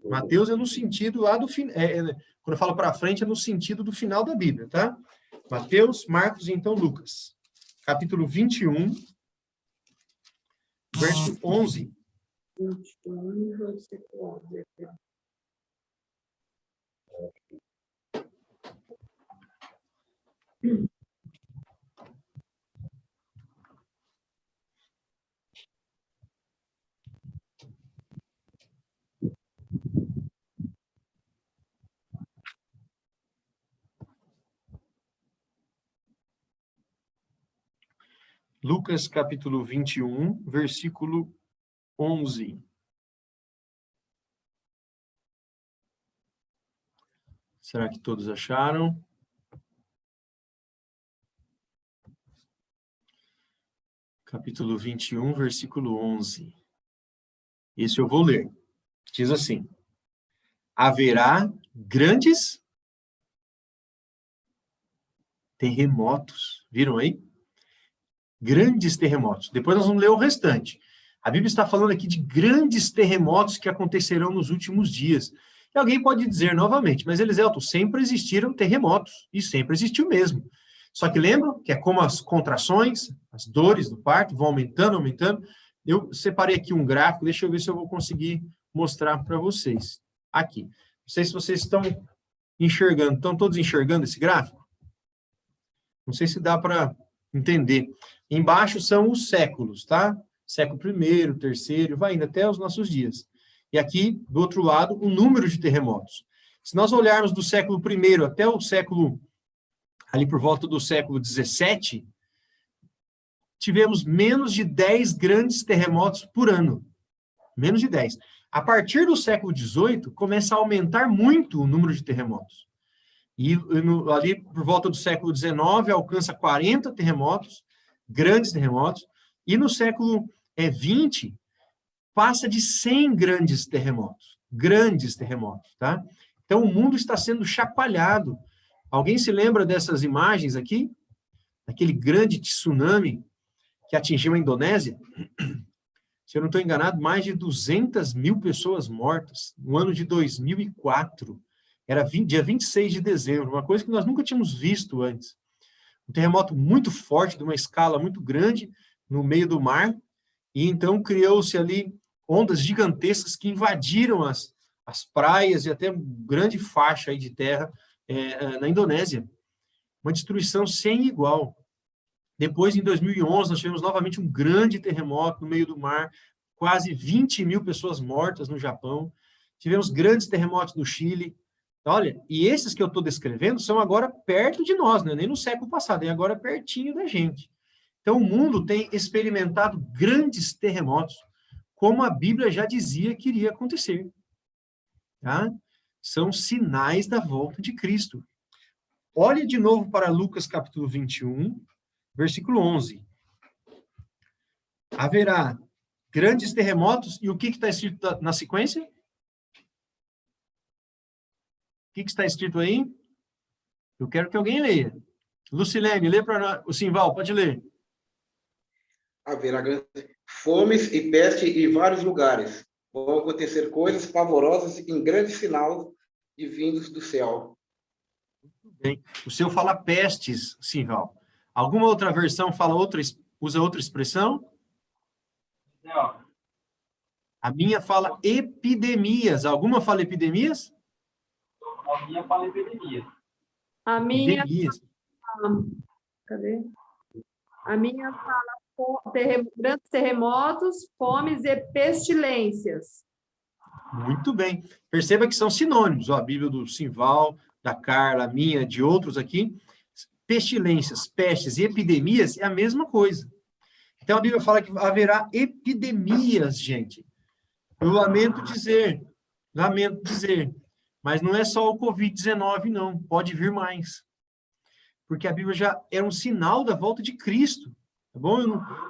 [SPEAKER 1] Mateus é no sentido lá do final. Quando eu falo para frente, é no sentido do final da Bíblia, tá? Mateus, Marcos e então Lucas. Capítulo 21, verso 11.
[SPEAKER 7] 21, versículo 11.
[SPEAKER 1] Lucas, capítulo 21, versículo 11. Será que todos acharam? Capítulo 21, versículo 11. Esse eu vou ler. Diz assim: haverá grandes terremotos. Viram aí? Grandes terremotos. Depois nós vamos ler o restante. A Bíblia está falando aqui de grandes terremotos que acontecerão nos últimos dias. E alguém pode dizer novamente, mas Eliselto, sempre existiram terremotos, e sempre existiu mesmo. Só que lembram que é como as contrações, as dores do parto vão aumentando. Eu separei aqui um gráfico, deixa eu ver se eu vou conseguir mostrar para vocês. Aqui. Não sei se vocês estão enxergando, estão todos enxergando esse gráfico? Não sei se dá para entender. Embaixo são os séculos, tá? Século I, terceiro, vai indo até os nossos dias. E aqui, do outro lado, o número de terremotos. Se nós olharmos do século I até o século, ali por volta do século XVII, tivemos menos de 10 grandes terremotos por ano. Menos de 10. A partir do século XVIII, começa a aumentar muito o número de terremotos. E ali por volta do século XIX, alcança 40 terremotos, grandes terremotos, e no século XX, passa de 100 grandes terremotos, tá? Então, o mundo está sendo chacoalhado. Alguém se lembra dessas imagens aqui? Daquele grande tsunami que atingiu a Indonésia? Se eu não estou enganado, mais de 200 mil pessoas mortas no ano de 2004. Era dia 26 de dezembro, uma coisa que nós nunca tínhamos visto antes. Um terremoto muito forte, de uma escala muito grande, no meio do mar, e então criou-se ali ondas gigantescas que invadiram as praias e até uma grande faixa aí de terra na Indonésia. Uma destruição sem igual. Depois, em 2011, nós tivemos novamente um grande terremoto no meio do mar, quase 20 mil pessoas mortas no Japão. Tivemos grandes terremotos no Chile. Olha, e esses que eu estou descrevendo são agora perto de nós, né? Nem no século passado, é agora pertinho da gente. Então, o mundo tem experimentado grandes terremotos, como a Bíblia já dizia que iria acontecer. Tá? São sinais da volta de Cristo. Olhe de novo para Lucas capítulo 21, versículo 11. Haverá grandes terremotos, e o que está escrito na sequência? O que está escrito aí? Eu quero que alguém leia. Lucilene, lê para nós. O Simval, pode ler.
[SPEAKER 6] Haverá fomes e peste em vários lugares. Vão acontecer coisas pavorosas em grande sinal de vindos do céu.
[SPEAKER 1] Bem, o seu fala pestes, Simval. Alguma outra versão usa outra expressão?
[SPEAKER 8] Não.
[SPEAKER 1] A minha fala epidemias. Alguma fala epidemias?
[SPEAKER 8] A minha fala epidemia.
[SPEAKER 7] A minha,
[SPEAKER 1] Epidemias.
[SPEAKER 7] cadê? A minha fala grandes terremotos, fomes e pestilências.
[SPEAKER 1] Muito bem. Perceba que são sinônimos. Ó, a Bíblia do Simval, da Carla, a minha, de outros aqui. Pestilências, pestes e epidemias é a mesma coisa. Então, a Bíblia fala que haverá epidemias, gente. Eu lamento dizer, mas não é só o Covid-19, não. Pode vir mais. Porque a Bíblia já é um sinal da volta de Cristo. Tá bom?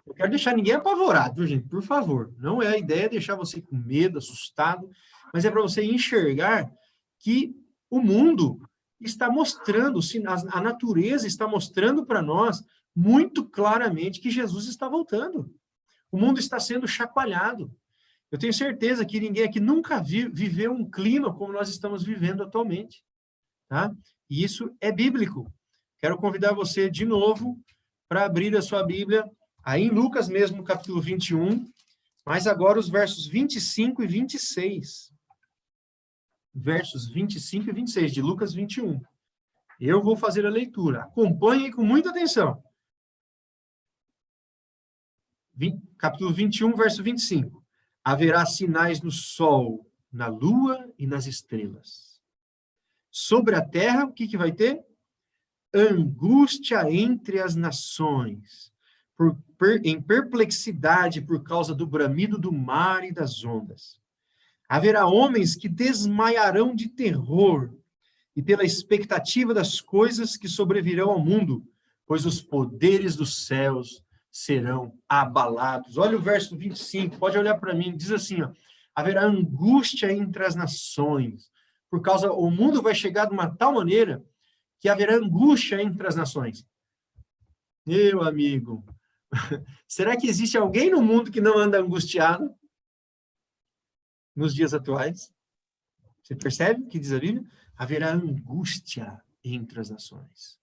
[SPEAKER 1] Eu quero deixar ninguém apavorado, viu, gente? Por favor. Não é a ideia deixar você com medo, assustado, mas é para você enxergar que o mundo está mostrando, a natureza está mostrando para nós muito claramente que Jesus está voltando. O mundo está sendo chacoalhado. Eu tenho certeza que ninguém aqui nunca viveu um clima como nós estamos vivendo atualmente. Tá? E isso é bíblico. Quero convidar você de novo para abrir a sua Bíblia, aí em Lucas mesmo, capítulo 21, mas agora os versos 25 e 26. Versos 25 e 26, de Lucas 21. Eu vou fazer a leitura. Acompanhe com muita atenção. Capítulo 21, verso 25. Haverá sinais no sol, na lua e nas estrelas. Sobre a terra, o que vai ter? Angústia entre as nações, em perplexidade por causa do bramido do mar e das ondas. Haverá homens que desmaiarão de terror e pela expectativa das coisas que sobrevirão ao mundo, pois os poderes dos céus serão abalados. Olha o verso 25, pode olhar para mim, diz assim, ó, haverá angústia entre as nações, o mundo vai chegar de uma tal maneira que haverá angústia entre as nações. Meu amigo, será que existe alguém no mundo que não anda angustiado nos dias atuais? Você percebe o que diz a Bíblia? Haverá angústia entre as nações.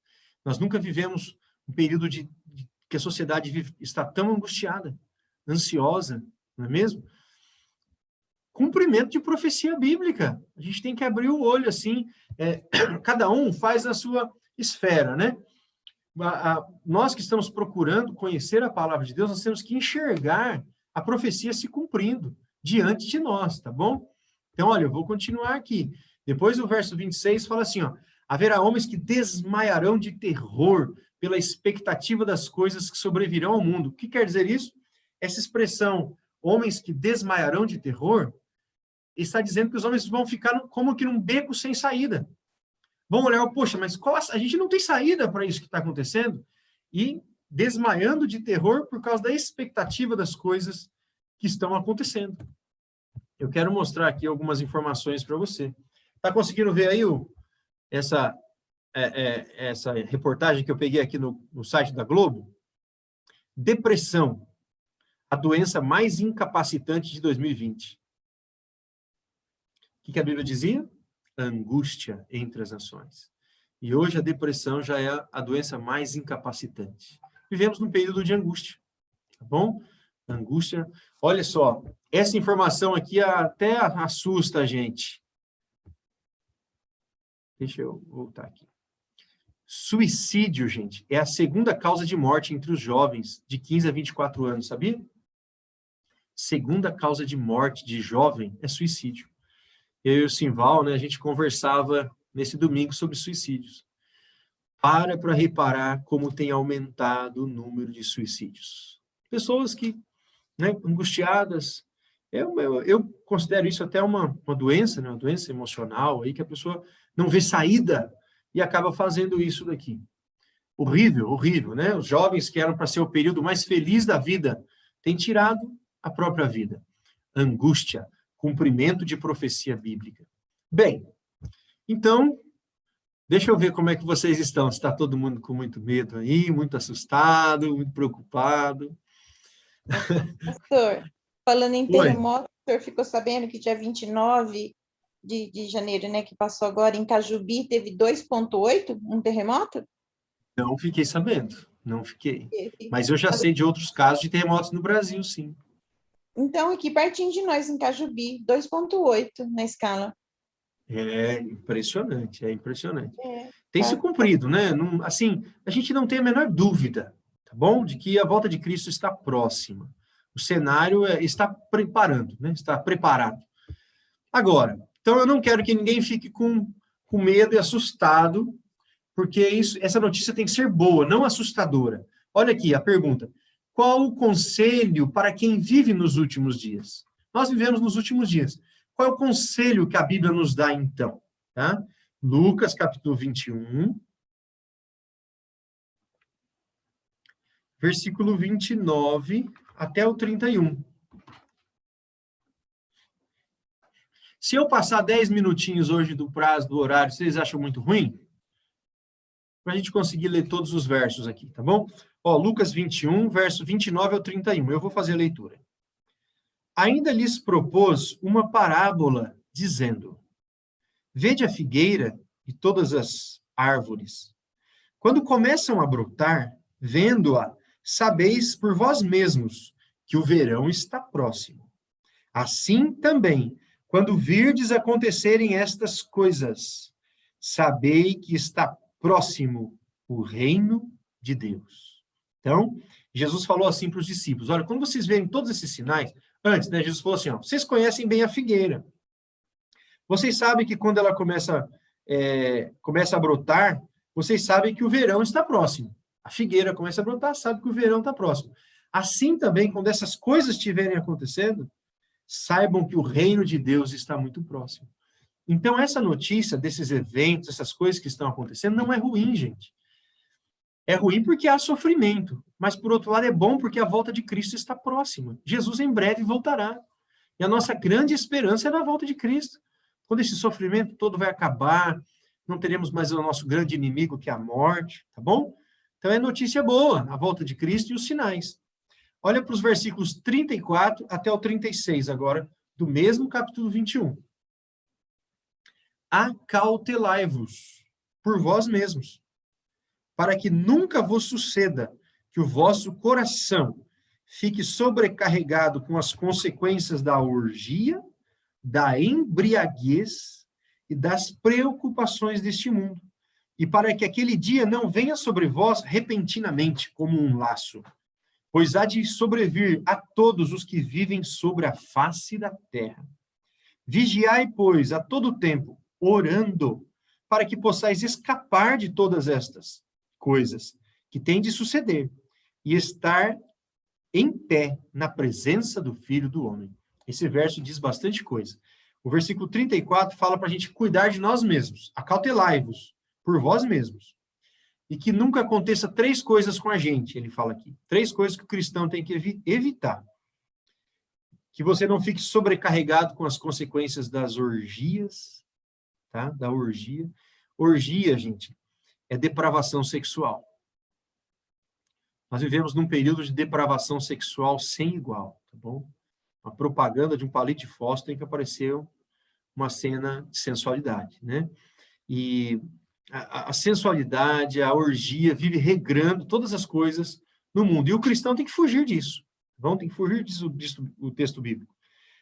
[SPEAKER 1] Nós nunca vivemos um período que a sociedade está tão angustiada, ansiosa, não é mesmo? Cumprimento de profecia bíblica. A gente tem que abrir o olho assim, cada um faz na sua esfera, né? Nós que estamos procurando conhecer a palavra de Deus, nós temos que enxergar a profecia se cumprindo diante de nós, tá bom? Então, olha, eu vou continuar aqui. Depois o verso 26 fala assim, ó, haverá homens que desmaiarão de terror pela expectativa das coisas que sobrevirão ao mundo. O que quer dizer isso? Essa expressão, homens que desmaiarão de terror, está dizendo que os homens vão ficar como que num beco sem saída. Vão olhar, poxa, mas a gente não tem saída para isso que está acontecendo? E desmaiando de terror por causa da expectativa das coisas que estão acontecendo. Eu quero mostrar aqui algumas informações para você. Tá conseguindo ver aí essa reportagem que eu peguei aqui no site da Globo? Depressão, a doença mais incapacitante de 2020. O que a Bíblia dizia? Angústia entre as nações. E hoje a depressão já é a doença mais incapacitante. Vivemos num período de angústia, tá bom? Angústia. Olha só, essa informação aqui até assusta a gente. Deixa eu voltar aqui. Suicídio, gente, é a segunda causa de morte entre os jovens de 15 a 24 anos, sabia? Segunda causa de morte de jovem é suicídio. Eu e o Simval, né, a gente conversava nesse domingo sobre suicídios. Para reparar como tem aumentado o número de suicídios. Pessoas que, né, angustiadas. Eu considero isso até uma doença, né, uma doença emocional, aí que a pessoa não vê saída e acaba fazendo isso daqui. Horrível, horrível, né? Os jovens que eram para ser o período mais feliz da vida têm tirado a própria vida. Angústia, cumprimento de profecia bíblica. Bem, então, deixa eu ver como é que vocês estão. Se está todo mundo com muito medo aí, muito assustado, muito preocupado.
[SPEAKER 4] Pastor, falando em
[SPEAKER 1] Oi.
[SPEAKER 4] terremoto, o senhor ficou sabendo que dia 29 de janeiro, né, que passou agora, em Cajubi, teve 2,8, um terremoto?
[SPEAKER 1] Não fiquei sabendo, não fiquei. Mas eu já sei de outros casos de terremotos no Brasil, sim.
[SPEAKER 4] Então, aqui pertinho de nós, em Cajubi, 2,8 na escala.
[SPEAKER 1] É impressionante, é impressionante. Tem
[SPEAKER 4] tá.
[SPEAKER 1] se cumprido, né? Não, assim, a gente não tem a menor dúvida, tá bom? De que a volta de Cristo está próxima. O cenário está preparando, né? Está preparado. Agora, então eu não quero que ninguém fique com medo e assustado, porque essa notícia tem que ser boa, não assustadora. Olha aqui a pergunta. Qual o conselho para quem vive nos últimos dias? Nós vivemos nos últimos dias. Qual é o conselho que a Bíblia nos dá, então? Tá? Lucas, capítulo 21, versículo 29 até o 31. Se eu passar 10 minutinhos hoje do prazo, do horário, vocês acham muito ruim? Para a gente conseguir ler todos os versos aqui, tá bom? Ó, Lucas 21, verso 29 ao 31. Eu vou fazer a leitura. Ainda lhes propôs uma parábola, dizendo: Vede a figueira e todas as árvores. Quando começam a brotar, vendo-a, sabeis por vós mesmos que o verão está próximo. Assim também, quando virdes acontecerem estas coisas, sabei que está próximo o reino de Deus. Então, Jesus falou assim para os discípulos: olha, quando vocês verem todos esses sinais, antes, né, Jesus falou assim, ó, vocês conhecem bem a figueira. Vocês sabem que quando ela começa a brotar, vocês sabem que o verão está próximo. A figueira começa a brotar, sabe que o verão está próximo. Assim também, quando essas coisas estiverem acontecendo, saibam que o reino de Deus está muito próximo. Então, essa notícia desses eventos, essas coisas que estão acontecendo, não é ruim, gente. É ruim porque há sofrimento, mas, por outro lado, é bom porque a volta de Cristo está próxima. Jesus em breve voltará. E a nossa grande esperança é na volta de Cristo. Quando esse sofrimento todo vai acabar, não teremos mais o nosso grande inimigo, que é a morte, tá bom? Então, é notícia boa, a volta de Cristo e os sinais. Olha para os versículos 34 até o 36 agora, do mesmo capítulo 21. Acautelai-vos por vós mesmos, para que nunca vos suceda que o vosso coração fique sobrecarregado com as consequências da orgia, da embriaguez e das preocupações deste mundo, e para que aquele dia não venha sobre vós repentinamente como um laço, pois há de sobrevir a todos os que vivem sobre a face da terra. Vigiai, pois, a todo tempo, orando, para que possais escapar de todas estas coisas que têm de suceder e estar em pé na presença do Filho do Homem. Esse verso diz bastante coisa. O versículo 34 fala para a gente cuidar de nós mesmos. Acautelai-vos por vós mesmos. E que nunca aconteça 3 coisas com a gente, ele fala aqui. 3 coisas que o cristão tem que evitar. Que você não fique sobrecarregado com as consequências das orgias, tá? Da orgia. Orgia, gente, é depravação sexual. Nós vivemos num período de depravação sexual sem igual, tá bom? Uma propaganda de um palito de fósforo tem que aparecer uma cena de sensualidade, né? E a sensualidade, a orgia vive regrando todas as coisas no mundo. E o cristão tem que fugir disso. Tá, tem que fugir disso o texto bíblico.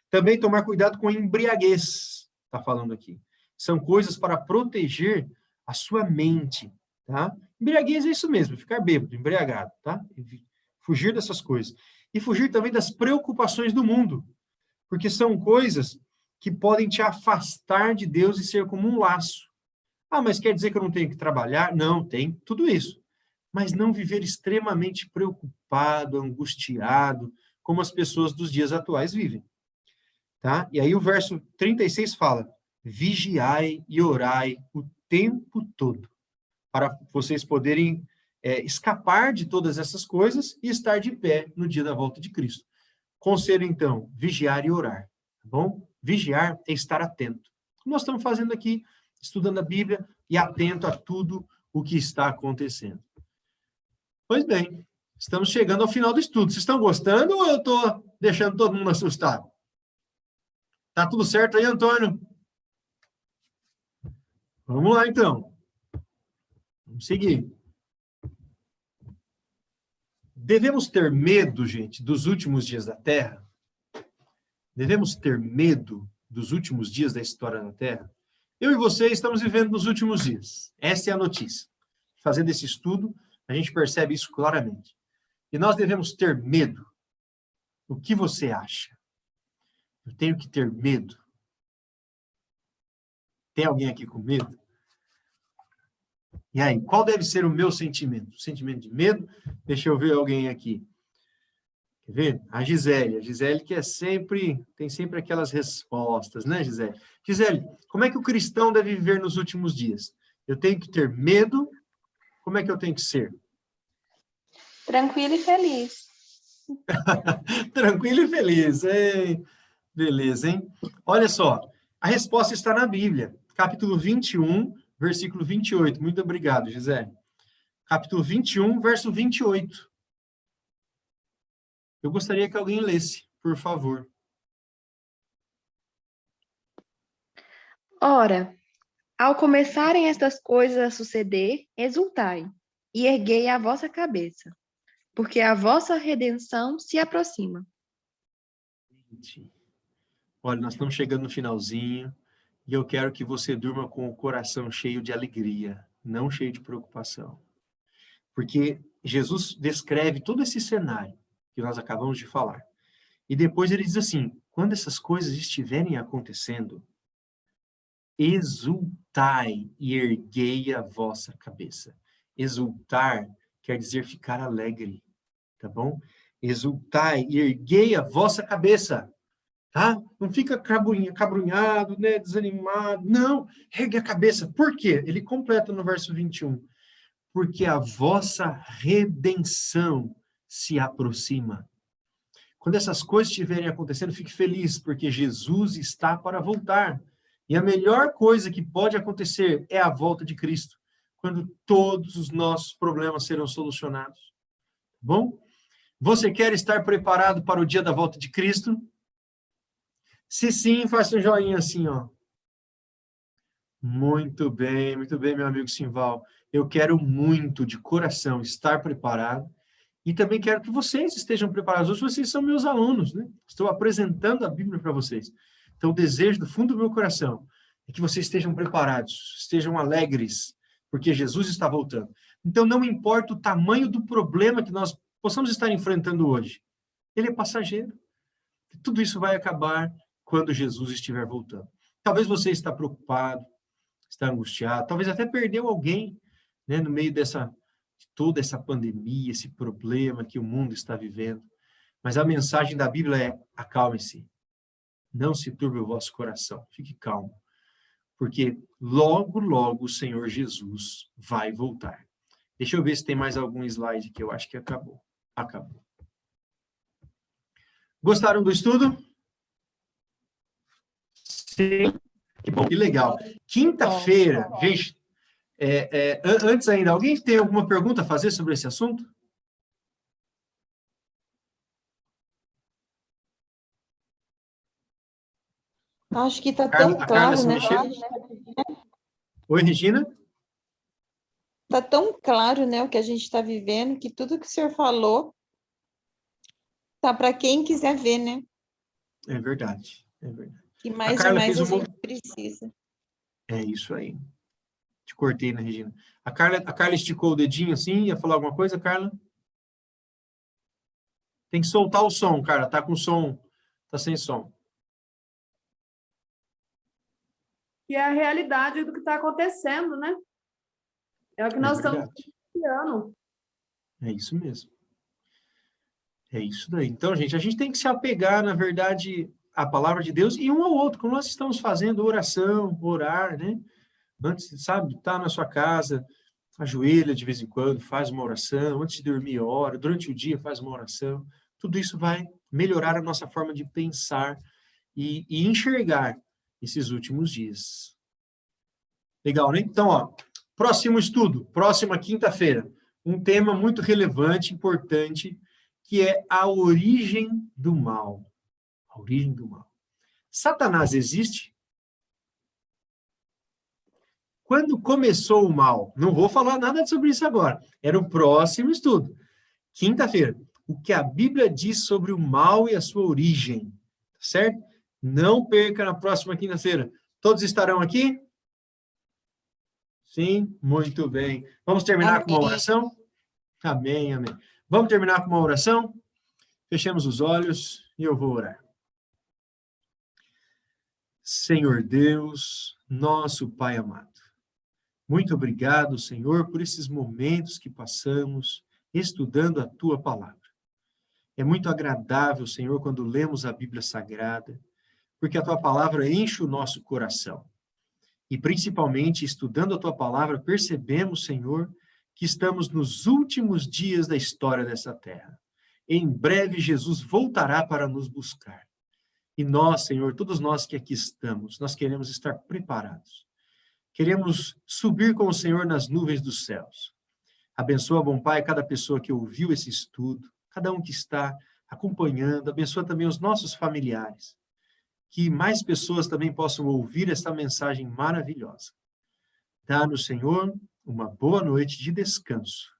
[SPEAKER 1] Também tomar cuidado com a embriaguez, está falando aqui. São coisas para proteger a sua mente, tá? Embriaguez é isso mesmo, ficar bêbado, embriagado, tá? Fugir dessas coisas. E fugir também das preocupações do mundo, porque são coisas que podem te afastar de Deus e ser como um laço. Ah, mas quer dizer que eu não tenho que trabalhar? Não, tem tudo isso. Mas não viver extremamente preocupado, angustiado, como as pessoas dos dias atuais vivem. Tá? E aí o verso 36 fala, vigiai e orai o tempo todo, para vocês poderem escapar de todas essas coisas e estar de pé no dia da volta de Cristo. Conselho, então, vigiar e orar, tá bom? Vigiar é estar atento. Nós estamos fazendo aqui, estudando a Bíblia e atento a tudo o que está acontecendo. Pois bem, estamos chegando ao final do estudo. Vocês estão gostando ou eu estou deixando todo mundo assustado? Tá tudo certo aí, Antônio? Vamos lá, então. Vamos seguir. Devemos ter medo, gente, dos últimos dias da Terra? Devemos ter medo dos últimos dias da história da Terra? Eu e você estamos vivendo nos últimos dias. Essa é a notícia. Fazendo esse estudo, a gente percebe isso claramente. E nós devemos ter medo. O que você acha? Eu tenho que ter medo. Tem alguém aqui com medo? E aí, qual deve ser o meu sentimento? Sentimento de medo? Deixa eu ver alguém aqui. Quer ver? A Gisele. A Gisele que tem sempre aquelas respostas, né, Gisele? Gisele, como é que o cristão deve viver nos últimos dias? Eu tenho que ter medo? Como é que eu tenho que ser?
[SPEAKER 9] Tranquilo e feliz.
[SPEAKER 1] Tranquilo e feliz. Ei, beleza, hein? Olha só, a resposta está na Bíblia. Capítulo 21, versículo 28. Muito obrigado, Gisele. Capítulo 21, verso 28. Eu gostaria que alguém lesse, por favor.
[SPEAKER 9] Ora, ao começarem estas coisas a suceder, exultai e erguei a vossa cabeça, porque a vossa redenção se aproxima.
[SPEAKER 1] Olha, nós estamos chegando no finalzinho e eu quero que você durma com o coração cheio de alegria, não cheio de preocupação. Porque Jesus descreve todo esse cenário que nós acabamos de falar. E depois ele diz assim, quando essas coisas estiverem acontecendo, exultai e erguei a vossa cabeça. Exultar quer dizer ficar alegre, tá bom? Exultai e erguei a vossa cabeça, tá? Não fica cabrunhado, né, desanimado. Não, ergue a cabeça. Por quê? Ele completa no verso 21. Porque a vossa redenção se aproxima. Quando essas coisas estiverem acontecendo, fique feliz, porque Jesus está para voltar. E a melhor coisa que pode acontecer é a volta de Cristo, quando todos os nossos problemas serão solucionados. Bom? Você quer estar preparado para o dia da volta de Cristo? Se sim, faça um joinha assim, ó. Muito bem, meu amigo Simval. Eu quero muito, de coração, estar preparado. E também quero que vocês estejam preparados. Hoje vocês são meus alunos, né? Estou apresentando a Bíblia para vocês. Então, o desejo do fundo do meu coração é que vocês estejam preparados, estejam alegres, porque Jesus está voltando. Então, não importa o tamanho do problema que nós possamos estar enfrentando hoje. Ele é passageiro. Tudo isso vai acabar quando Jesus estiver voltando. Talvez você está preocupado, está angustiado, talvez até perdeu alguém, né, no meio de toda essa pandemia, esse problema que o mundo está vivendo. Mas a mensagem da Bíblia é: acalme-se. Não se turbe o vosso coração. Fique calmo. Porque logo, logo o Senhor Jesus vai voltar. Deixa eu ver se tem mais algum slide que eu acho que acabou. Acabou. Gostaram do estudo? Sim. Que bom, que legal. Quinta-feira, gente, antes ainda, alguém tem alguma pergunta a fazer sobre esse assunto?
[SPEAKER 4] Acho que está
[SPEAKER 1] A Carla
[SPEAKER 4] tão claro,
[SPEAKER 1] se
[SPEAKER 4] né?
[SPEAKER 1] mexeu? Oi, Regina?
[SPEAKER 4] Está tão claro, né, o que a gente está vivendo, que tudo que o senhor falou tá para quem quiser ver, né?
[SPEAKER 1] É verdade, é verdade.
[SPEAKER 4] Que
[SPEAKER 1] A
[SPEAKER 4] mais e
[SPEAKER 1] Carla
[SPEAKER 4] mais
[SPEAKER 1] fez
[SPEAKER 4] a
[SPEAKER 1] uma...
[SPEAKER 4] gente precisa.
[SPEAKER 1] É isso aí. Te cortei, né, Regina? A Carla esticou o dedinho assim, ia falar alguma coisa, Carla? Tem que soltar o som, Carla. Tá com som, tá sem som.
[SPEAKER 7] Que é a realidade do que está acontecendo, né? É o que nós estamos vivenciando.
[SPEAKER 1] É isso mesmo. É isso daí. Então, gente, a gente tem que se apegar, na verdade, à palavra de Deus e um ao outro. Quando nós estamos fazendo oração, orar, né? Antes, sabe, tá na sua casa, ajoelha de vez em quando, faz uma oração. Antes de dormir, ora. Durante o dia, faz uma oração. Tudo isso vai melhorar a nossa forma de pensar e enxergar esses últimos dias. Legal, né? Então, ó, próximo estudo, próxima quinta-feira. Um tema muito relevante, importante, que é a origem do mal. A origem do mal. Satanás existe? Quando começou o mal? Não vou falar nada sobre isso agora. Era o próximo estudo. Quinta-feira. O que a Bíblia diz sobre o mal e a sua origem. Certo? Não perca na próxima quinta-feira. Todos estarão aqui? Sim? Muito bem. Vamos terminar com uma oração? Amém, amém. Vamos terminar com uma oração? Fechemos os olhos e eu vou orar. Senhor Deus, nosso Pai amado, muito obrigado, Senhor, por esses momentos que passamos estudando a Tua Palavra. É muito agradável, Senhor, quando lemos a Bíblia Sagrada, porque a Tua Palavra enche o nosso coração. E, principalmente, estudando a Tua Palavra, percebemos, Senhor, que estamos nos últimos dias da história dessa terra. Em breve, Jesus voltará para nos buscar. E nós, Senhor, todos nós que aqui estamos, nós queremos estar preparados. Queremos subir com o Senhor nas nuvens dos céus. Abençoa, bom Pai, cada pessoa que ouviu esse estudo, cada um que está acompanhando, abençoa também os nossos familiares. Que mais pessoas também possam ouvir essa mensagem maravilhosa. Dá-nos, Senhor, uma boa noite de descanso.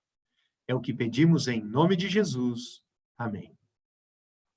[SPEAKER 1] É o que pedimos em nome de Jesus. Amém.